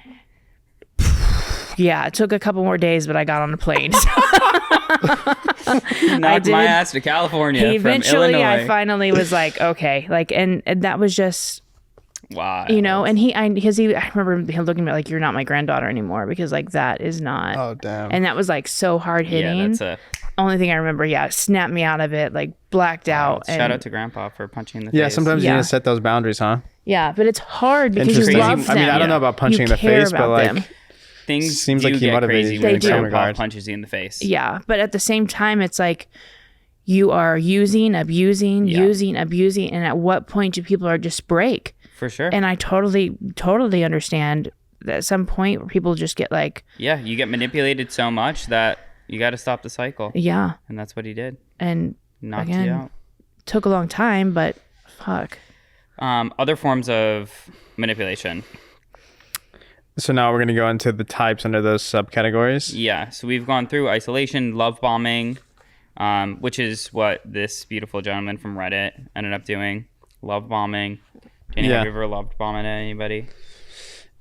Yeah, it took a couple more days, but I got on a plane. He knocked my ass to California Eventually, from Illinois. I finally was like, okay. Like, and that was just... Wow. You know, and I remember him looking at me like, you're not my granddaughter anymore, because like that is not. Oh, damn. And that was like so hard hitting. Yeah, that's only thing I remember. Yeah, snapped me out of it, like blacked out. Shout out to Grandpa for punching in the face. Yeah, sometimes you need to set those boundaries, huh? Yeah, but it's hard because you Interesting. love them. I mean, I don't know about punching in the care face, but about like them. Things seems do like he get motivated crazy you when in some Grandpa regard. punches you in the face. Yeah, but at the same time, it's like you are using, abusing, and at what point do people just break? For sure. And I totally understand at some point where people just get like, Yeah, you get manipulated so much that you got to stop the cycle. yeah. And that's what he did. And Knocked again, you out. took a long time, but fuck. Other forms of manipulation. So now we're going to go into the types under those subcategories. Yeah, so we've gone through isolation, love bombing, which is what this beautiful gentleman from Reddit ended up doing. Love bombing. Danny, have you ever loved bombing anybody?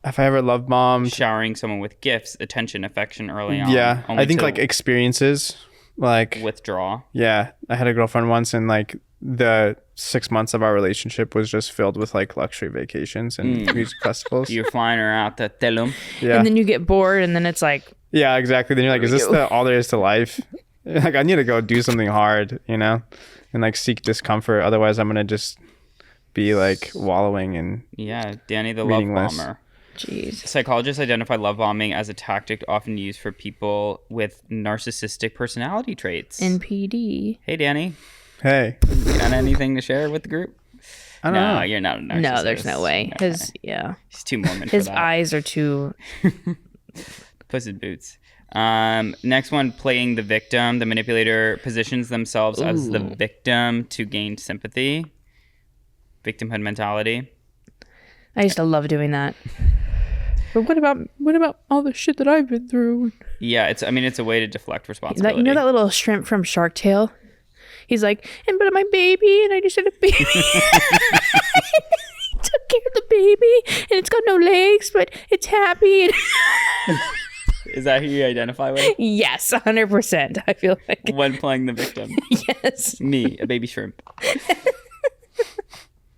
If I ever love bombed. Showering someone with gifts, attention, affection early on. Yeah. only I think to like experiences. Like, withdraw. yeah. I had a girlfriend once and like the 6 months of our relationship was just filled with like luxury vacations and music festivals. You're flying her out to Telum. Yeah. And then you get bored, and then it's like, Yeah, exactly. Then you're like, is this all there is to life? Like, I need to go do something hard, you know, and like seek discomfort. Otherwise, I'm gonna just be like wallowing in. Yeah, Danny the Meaningless. love bomber. jeez. Psychologists identify love bombing as a tactic often used for people with narcissistic personality traits. NPD. Hey, Danny, Hey, got anything to share with the group? I don't know. You're not a narcissist. No, there's no way. His He's too Mormon his for that. eyes are too. Puss in boots. Next one, playing the victim. The manipulator positions themselves as the victim to gain sympathy. Victimhood mentality. I used to love doing that. But what about all the shit that I've been through? Yeah, it's a way to deflect responsibility. You know that little shrimp from Shark Tale? He's like, but my baby, and I just had a baby. Took care of the baby, and it's got no legs, but it's happy. Is that who you identify with? Yes, 100%. I feel like. When playing the victim. Yes. Me, a baby shrimp.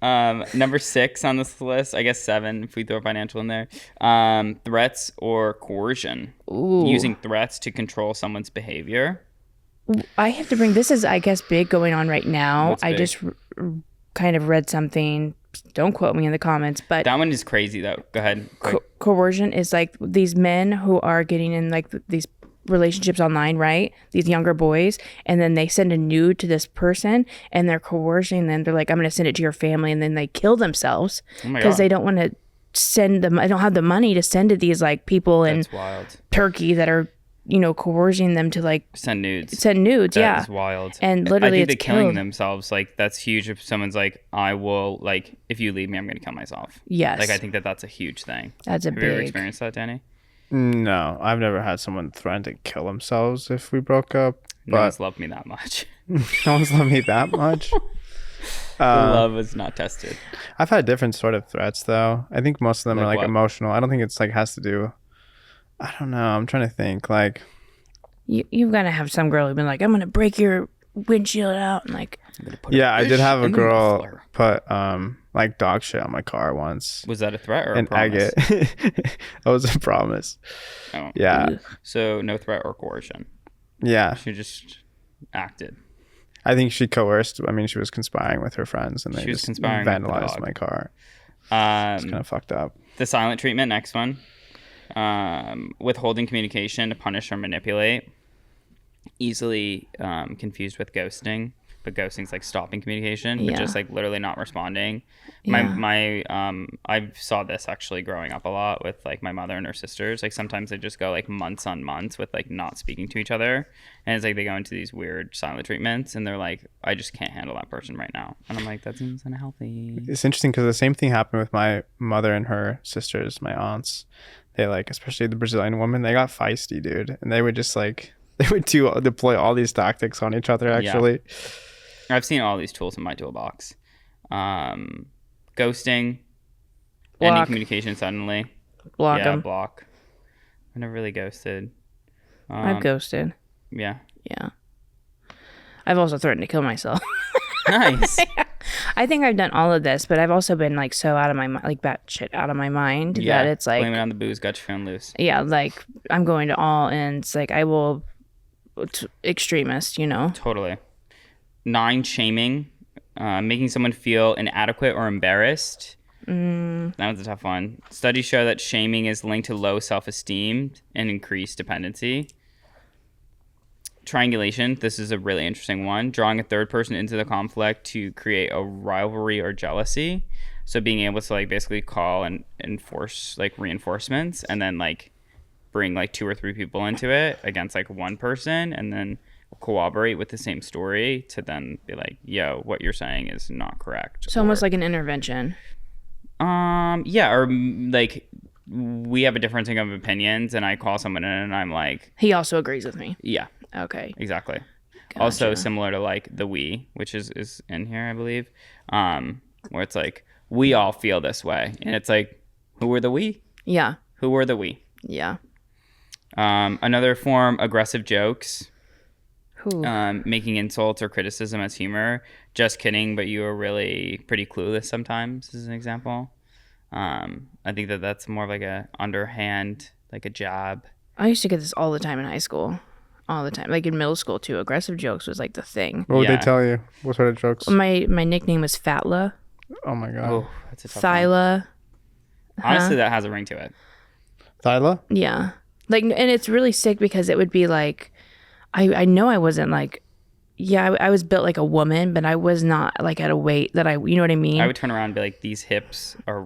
Number 6 on this list, I guess 7 if we throw financial in there. Threats or coercion. Ooh. Using threats to control someone's behavior. I have to bring, this is, I guess, big going on right now. What's I big? just kind of read something. Don't quote me in the comments, but That one is crazy though. Go ahead. Quick. coercion is like these men who are getting in like these relationships online, right? These younger boys, and then they send a nude to this person and they're coercing them. They're like, I'm going to send it to your family, and then they kill themselves Oh my because God. they don't want to send them. I don't have the money to send to these like people in That's wild. Turkey that are, coercing them to like Send nudes. send nudes. That is Yeah. wild. And literally I think it's they're killing killed. themselves. Like, that's huge. If someone's like, I will, like, if you leave me, I'm going to kill myself. Yes. Like, I think that's a huge thing. That's a Have you ever big. experienced that, Danny? No, I've never had someone threaten to kill themselves if we broke up. No But one's loved me that much. no one's loved me that much. Love is not tested. I've had different sort of threats though. I think most of them Like are like what? emotional. I don't think it's like has to do. I don't know. I'm trying to think. Like, You've got to have some girl who's been like, I'm going to break your windshield out. And like, yeah, I did have a in the girl muffler. put like dog shit on my car once. Was that a threat or a And promise? agate. That was a promise. Oh. Yeah. So no threat or coercion. Yeah. She just acted. I think she coerced. I mean, she was conspiring with her friends and they She was just conspiring with the vandalized dog. my car. It's kind Um, of fucked up. the silent treatment, next one. Withholding communication to punish or manipulate. Easily confused with ghosting, but ghosting's like stopping communication, but Yeah. just like literally not responding. Yeah. I saw this actually growing up a lot with like my mother and her sisters. Like sometimes they just go like months on months with like not speaking to each other, and it's like they go into these weird silent treatments, and they're like, I just can't handle that person right now, and I'm like, that seems unhealthy. It's interesting because the same thing happened with my mother and her sisters, my aunts. They like, especially the Brazilian woman, they got feisty, dude. And they would just like, they would deploy all these tactics on each other, actually. I've seen all these tools in my toolbox. Ghosting, ending Block. communication suddenly. block Yeah, them. block. I never really ghosted. I've ghosted. Yeah. Yeah. I've also threatened to kill myself. Nice. I think I've done all of this, but I've also been like so out of my mind, like batshit out of my mind Yeah. that it's like, Blame it on the booze, got you feeling loose. yeah, like I'm going to all ends. Like I will, extremist, Totally. 9, shaming. Making someone feel inadequate or embarrassed. That was a tough one. Studies show that shaming is linked to low self-esteem and increased dependency. Triangulation. This is a really interesting one. Drawing a third person into the conflict to create a rivalry or jealousy. So being able to like basically call and enforce like reinforcements, and then like bring like 2 or 3 people into it against like one person, and then corroborate with the same story to then be like, yo, what you're saying is not correct. So almost like an intervention. Yeah, or like we have a differencing of opinions, and I call someone in and I'm like, he also agrees with me. yeah, Okay. exactly. Gotcha. Also similar to like the we, which is in here, I believe, where it's like, we all feel this way, and it's like, who were the we? Yeah. Who were the we? Yeah. Another form, aggressive jokes. Who? Making insults or criticism as humor. Just kidding, but you are really pretty clueless sometimes, is an example. I think that's more of like a underhand, like a jab. I used to get this all the time in high school. All the time. Like in middle school too. Aggressive jokes was like the thing. What would Yeah. they tell you? What sort of jokes? My nickname was Fatla. Oh my god. Oh, that's a tough one. Thyla. Honestly, that has a ring to it. Thyla? Yeah. Like, and it's really sick because it would be like, I know I wasn't like, yeah, I was built like a woman, but I was not like at a weight that you know what I mean? I would turn around and be like, these hips are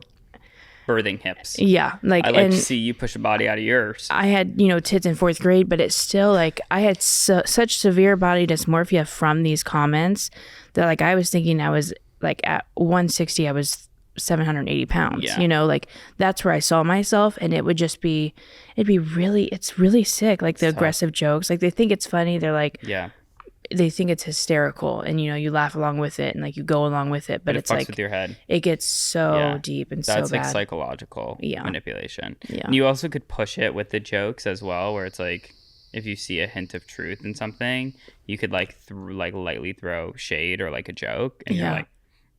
birthing hips. Yeah. Like, I like and to see you push a body out of yours. I had, tits in 4th grade, but it's still like, I had such severe body dysmorphia from these comments that like, I was thinking I was like at 160, I was 780 pounds, Yeah. like that's where I saw myself, and it would just be, it's really sick. Like the aggressive jokes, like they think it's funny. They're like, Yeah. they think it's hysterical, and you laugh along with it and like you go along with it, but It it's fucks like, with your head. it gets so Yeah. deep and That's so like bad. psychological Yeah. manipulation. Yeah. And you also could push it with the jokes as well, where it's like, if you see a hint of truth in something, you could like lightly throw shade or like a joke, and you're Yeah. like,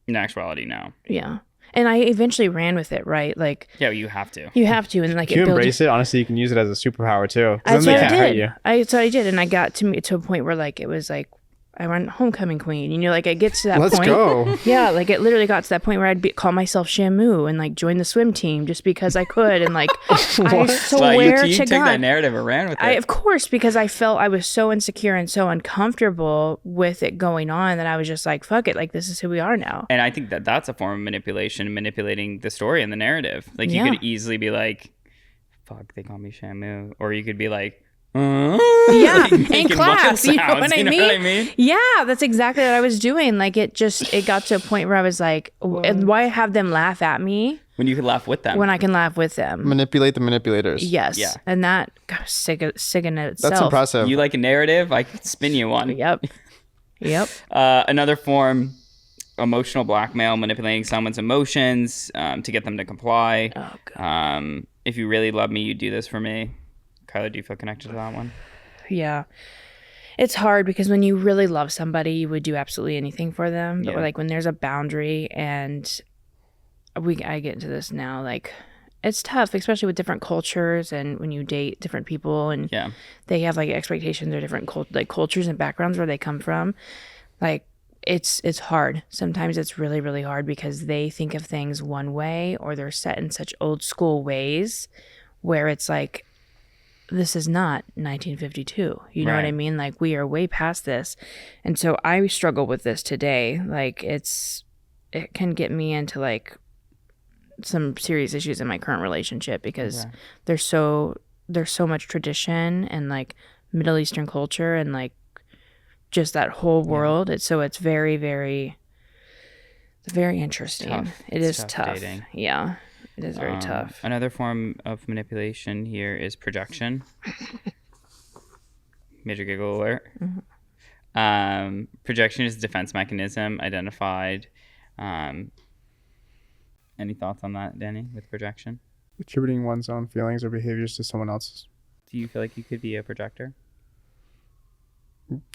in actuality, no. Yeah. And I eventually ran with it, right? Like Yeah, you have to. you have to, and like If you it builds. embrace it, honestly, you can use it as a superpower too. 'Cause That's then what they I can't hurt did. you. That's what I did, and I got to a point where like it was like I run homecoming queen, like it gets to that Let's point. go. Yeah, like it literally got to that point where I'd call myself Shamu and like join the swim team just because I could, and like I What? swear you to took that God. narrative and ran with it. Of course, because I felt I was so insecure and so uncomfortable with it going on that I was just like, fuck it, like this is who we are now. And I think that's a form of manipulation, manipulating the story and the narrative. Like you Yeah. could easily be like, fuck, they call me Shamu. Or you could be like, Yeah, in making class, mouth you know sounds, what I you know mean? what I mean? Yeah, that's exactly what I was doing. Like it got to a point where I was like, and why have them laugh at me When you could laugh with them. when I can laugh with them? Manipulate the manipulators. Yes. Yeah. And that got sick in itself. That's impressive. You like a narrative, I could spin you one. Yep. Yep. Another form, emotional blackmail, manipulating someone's emotions to get them to comply. Oh god. If you really love me, you do this for me. Kyla, do you feel connected to that one? Yeah. It's hard because when you really love somebody, you would do absolutely anything for them. But Yeah. like when there's a boundary, and I get into this now, like it's tough, especially with different cultures and when you date different people and Yeah. they have like expectations or different cultures and backgrounds where they come from. Like it's hard. Sometimes it's really, really hard because they think of things one way, or they're set in such old school ways where it's like, this is not 1952. You know what I Right. mean? Like we are way past this. And so I struggle with this today. Like it can get me into like some serious issues in my current relationship because Okay. there's so much tradition and like Middle Eastern culture and like just that whole world. It's very, very, very interesting. Tough. It It's is tough tough. dating. Yeah. It is very tough. Another form of manipulation here is projection. Major giggle alert. Mm-hmm. Projection is a defense mechanism identified. Any thoughts on that, Danny, with projection? Attributing one's own feelings or behaviors to someone else's. Do you feel like you could be a projector?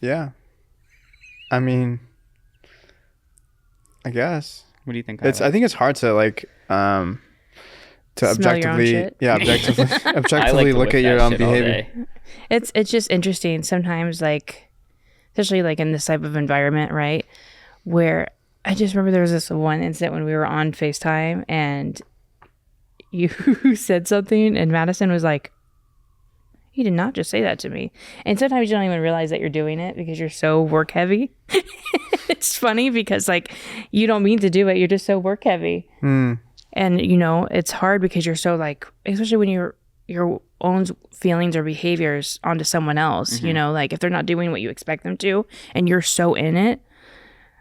Yeah. I mean, I guess. What do you think? I Kyla? think it's hard to like to Smell your own objectively shit. objectively I objectively like to look whip at your that own shit all behavior. day. It's just interesting sometimes, like especially like in this type of environment, right? Where I just remember there was this one incident when we were on FaceTime and you said something and Madison was like, You did not just say that to me. And sometimes you don't even realize that you're doing it because you're so work heavy. It's funny because like you don't mean to do it. You're just so work heavy. And you know, it's hard because you're so like, especially when your own feelings or behaviors onto someone else, you know, like if they're not doing what you expect them to and you're so in it,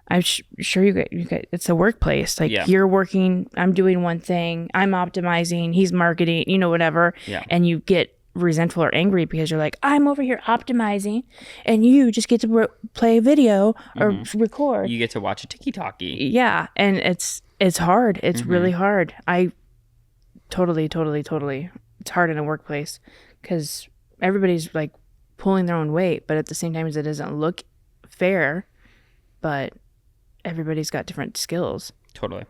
I'm sure you get, it's a workplace. Like you're working, I'm doing one thing, I'm optimizing, he's marketing, you know, whatever. Yeah. And you get resentful or angry because you're like, I'm over here optimizing and you just get to play video or record. You get to watch a tiki-talkie. Yeah. And it's hard. It's really hard. I totally. It's hard in a workplace because everybody's like pulling their own weight, but at the same time, it doesn't look fair, but everybody's got different skills. Totally.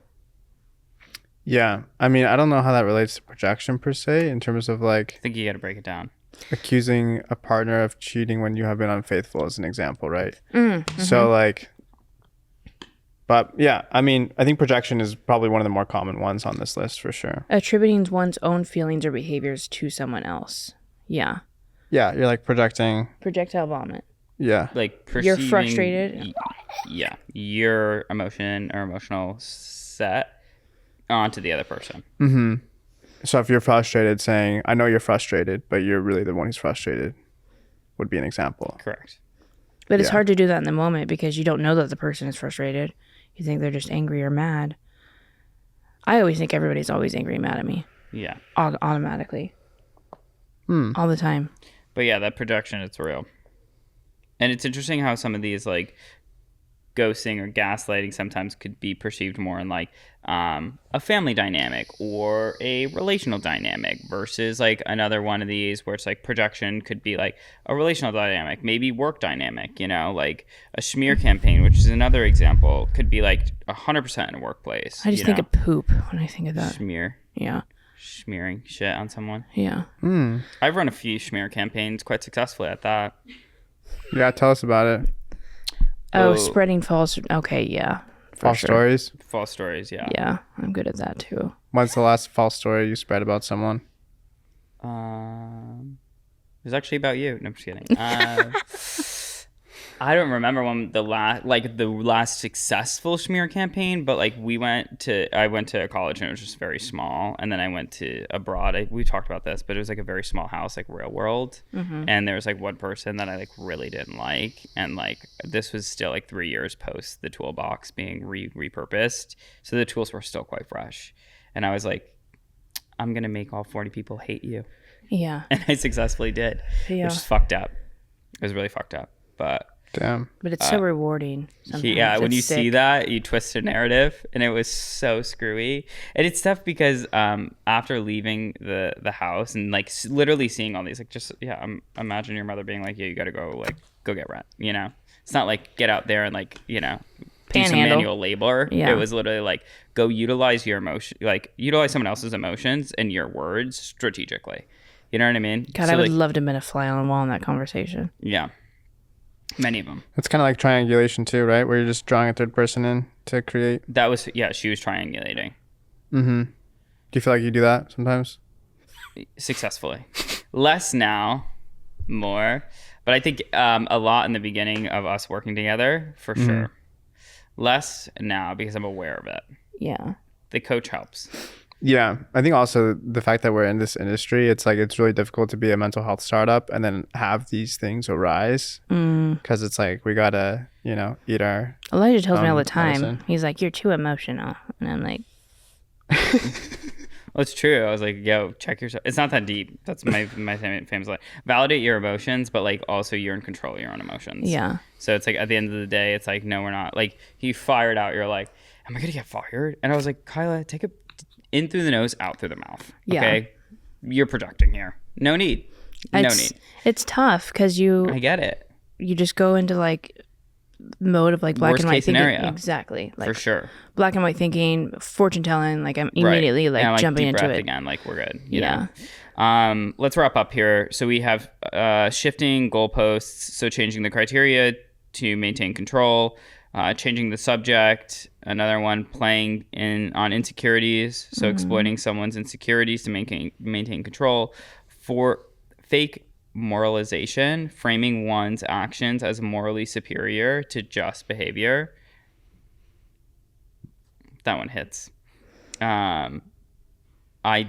Yeah. I mean, I don't know how that relates to projection per se in terms of like I think you got to break it down. accusing a partner of cheating when you have been unfaithful as an example, right? So like, but yeah, I mean, I think projection is probably one of the more common ones on this list for sure. Attributing one's own feelings or behaviors to someone else. Yeah. Yeah. You're like projecting. Projectile vomit. Yeah. Like You're frustrated. Yeah. Your emotion or emotional set onto the other person. So if you're frustrated saying, I know you're frustrated, but you're really the one who's frustrated would be an example. Correct. But it's hard to do that in the moment because you don't know that the person is frustrated. You think they're just angry or mad. I always think everybody's always angry and mad at me. Yeah. Automatically. All the time. But yeah, that projection, it's real. And it's interesting how some of these like ghosting or gaslighting sometimes could be perceived more in like a family dynamic or a relational dynamic versus like another one of these where it's like projection could be like a relational dynamic, maybe work dynamic, you know, like a smear campaign, which is another example, could be like 100% in a workplace. I just think of poop when I think of that. Smear. Yeah. Smearing shit on someone. Yeah. I've run a few smear campaigns quite successfully at that. Yeah. Tell us about it. Oh, spreading false. Okay. Yeah. False stories. False stories. Yeah. Yeah. I'm good at that too. When's the last false story you spread about someone? It was actually about you. No, I'm just kidding. I don't remember when the last successful smear campaign, but like I went to college and it was just very small, and then I went to abroad. We talked about this, but it was like a very small house, like real world, and there was like one person that I like really didn't like, and like this was still like 3 years post the toolbox being repurposed, so the tools were still quite fresh, and I was like, I'm gonna make all 40 people hate you. Yeah. And I successfully did, Yeah. which is fucked up. It was really fucked up, but. Damn. But it's so rewarding. Yeah, when It's you sick. see that, you twist a narrative, and it was so screwy. And it's tough because after leaving the house and like literally seeing all these, like just imagine your mother being like, "Yeah, you got to go get rent." You know, it's not like get out there and like do some Panhandle. manual labor. Yeah. It was literally like go utilize your emotion, like utilize someone else's emotions and your words strategically. You know what I mean? God, So, I would like, love to have been a fly on the wall in that conversation. Yeah. Many of them. It's kind of like triangulation too, right? Where you're just drawing a third person in to create. That was, she was triangulating. Do you feel like you do that sometimes? Successfully. Less now, more. But I think a lot in the beginning of us working together, for sure. Less now because I'm aware of it. Yeah. The coach helps. Yeah. I think also the fact that we're in this industry, it's like it's really difficult to be a mental health startup and then have these things arise. Because it's like we got to, eat our... Elijah tells me all the time. medicine. He's like, you're too emotional. And I'm like... Well, it's true. I was like, yo, check yourself. It's not that deep. That's my famous line. Validate your emotions, but like also you're in control of your own emotions. Yeah. So it's like at the end of the day, it's like, no, we're not. Like he fired out. You're like, am I going to get fired? And I was like, Kyla, take it in through the nose, out through the mouth. Yeah. Okay. You're projecting here. No need. It's tough because I get it. you just go into like mode of like black Worst and white case thinking. scenario. Exactly. Like For sure. black and white thinking, fortune telling, like I'm Right. immediately like And I'm, jumping deep into breath it. again. Like we're good. Yeah. Know? Let's wrap up here. So we have shifting goalposts. So changing the criteria to maintain control, changing the subject. Another one, playing on insecurities. So exploiting someone's insecurities to maintain control. For fake moralization, framing one's actions as morally superior to just behavior. That one hits. I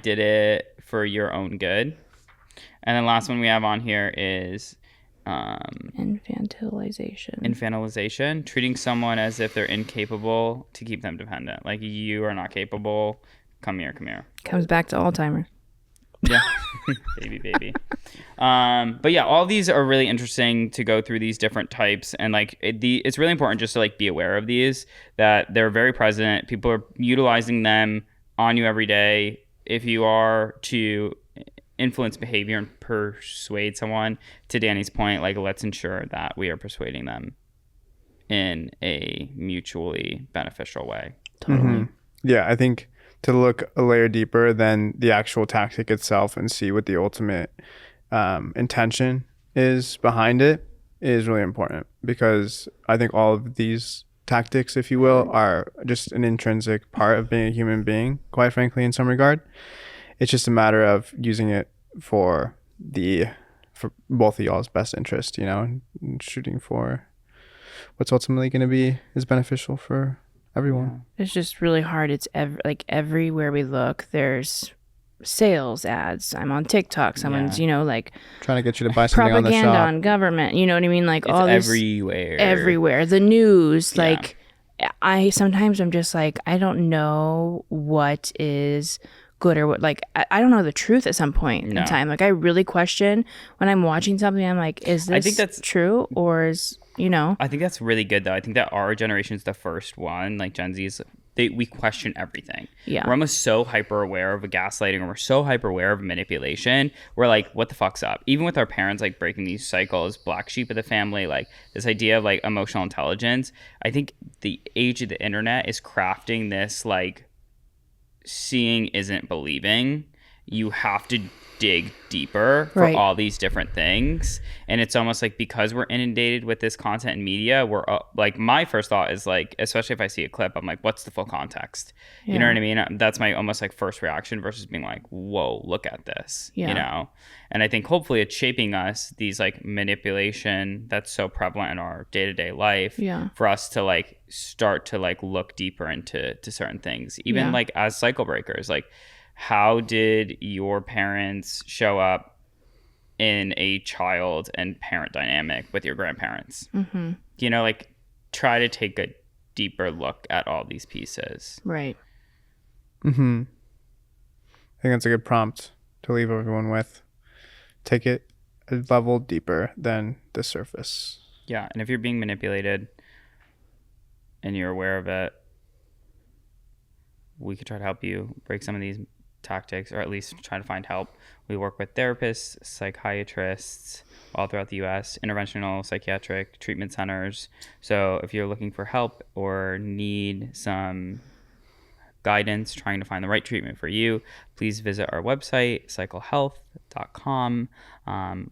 did it for your own good. And then last one we have on here is infantilization, treating someone as if they're incapable to keep them dependent. Like, you are not capable. Come here. Comes back to Alzheimer's. Yeah. baby. But yeah, all these are really interesting to go through these different types, and like it's really important just to like be aware of these, that they're very present. People are utilizing them on you every day. If you are to influence behavior and persuade someone, to Danny's point, like, let's ensure that we are persuading them in a mutually beneficial way. Totally. Mm-hmm. Yeah, I think to look a layer deeper than the actual tactic itself and see what the ultimate intention is behind it is really important, because I think all of these tactics, if you will, are just an intrinsic part of being a human being, quite frankly, in some regard. It's just a matter of using it for both of y'all's best interest, and shooting for what's ultimately going to be as beneficial for everyone. It's just really hard. It's everywhere we look, there's sales ads. I'm on TikTok. Someone's, like trying to get you to buy something on the shop. Propaganda on government. You know what I mean? Like, it's all this everywhere. The news. Yeah. Like, sometimes I'm just like, I don't know what is good or what, like, I don't know the truth at some point in time. Like, I really question when I'm watching something. I'm like, is this true, or is, I think that's really good, though. I think that our generation is the first one, like Gen Z's, we question everything. Yeah. We're almost so hyper aware of gaslighting, or we're so hyper aware of manipulation. We're like, what the fuck's up? Even with our parents, like, breaking these cycles, black sheep of the family, like this idea of like emotional intelligence. I think the age of the internet is crafting this, like, seeing isn't believing. You have to dig deeper for all these different things, and it's almost like, because we're inundated with this content and media, we're like, my first thought is like, especially if I see a clip, I'm like, what's the full context? You know what I mean? That's my almost like first reaction, versus being like, whoa, look at this. And I think hopefully it's shaping us, these like manipulation that's so prevalent in our day-to-day life, for us to like start to like look deeper into certain things, even like as cycle breakers. Like, how did your parents show up in a child and parent dynamic with your grandparents? Mm-hmm. Like, try to take a deeper look at all these pieces. Right. Mm-hmm. I think that's a good prompt to leave everyone with. Take it a level deeper than the surface. Yeah, and if you're being manipulated and you're aware of it, we could try to help you break some of these tactics, or at least try to find help. We work with therapists, psychiatrists all throughout the U.S., interventional psychiatric treatment centers. So if you're looking for help or need some guidance trying to find the right treatment for you, please visit our website, cyclehealth.com,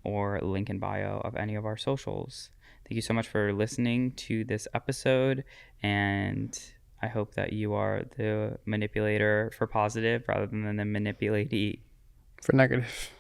or link in bio of any of our socials. Thank you so much for listening to this episode, and I hope that you are the manipulator for positive rather than the manipulatee for negative.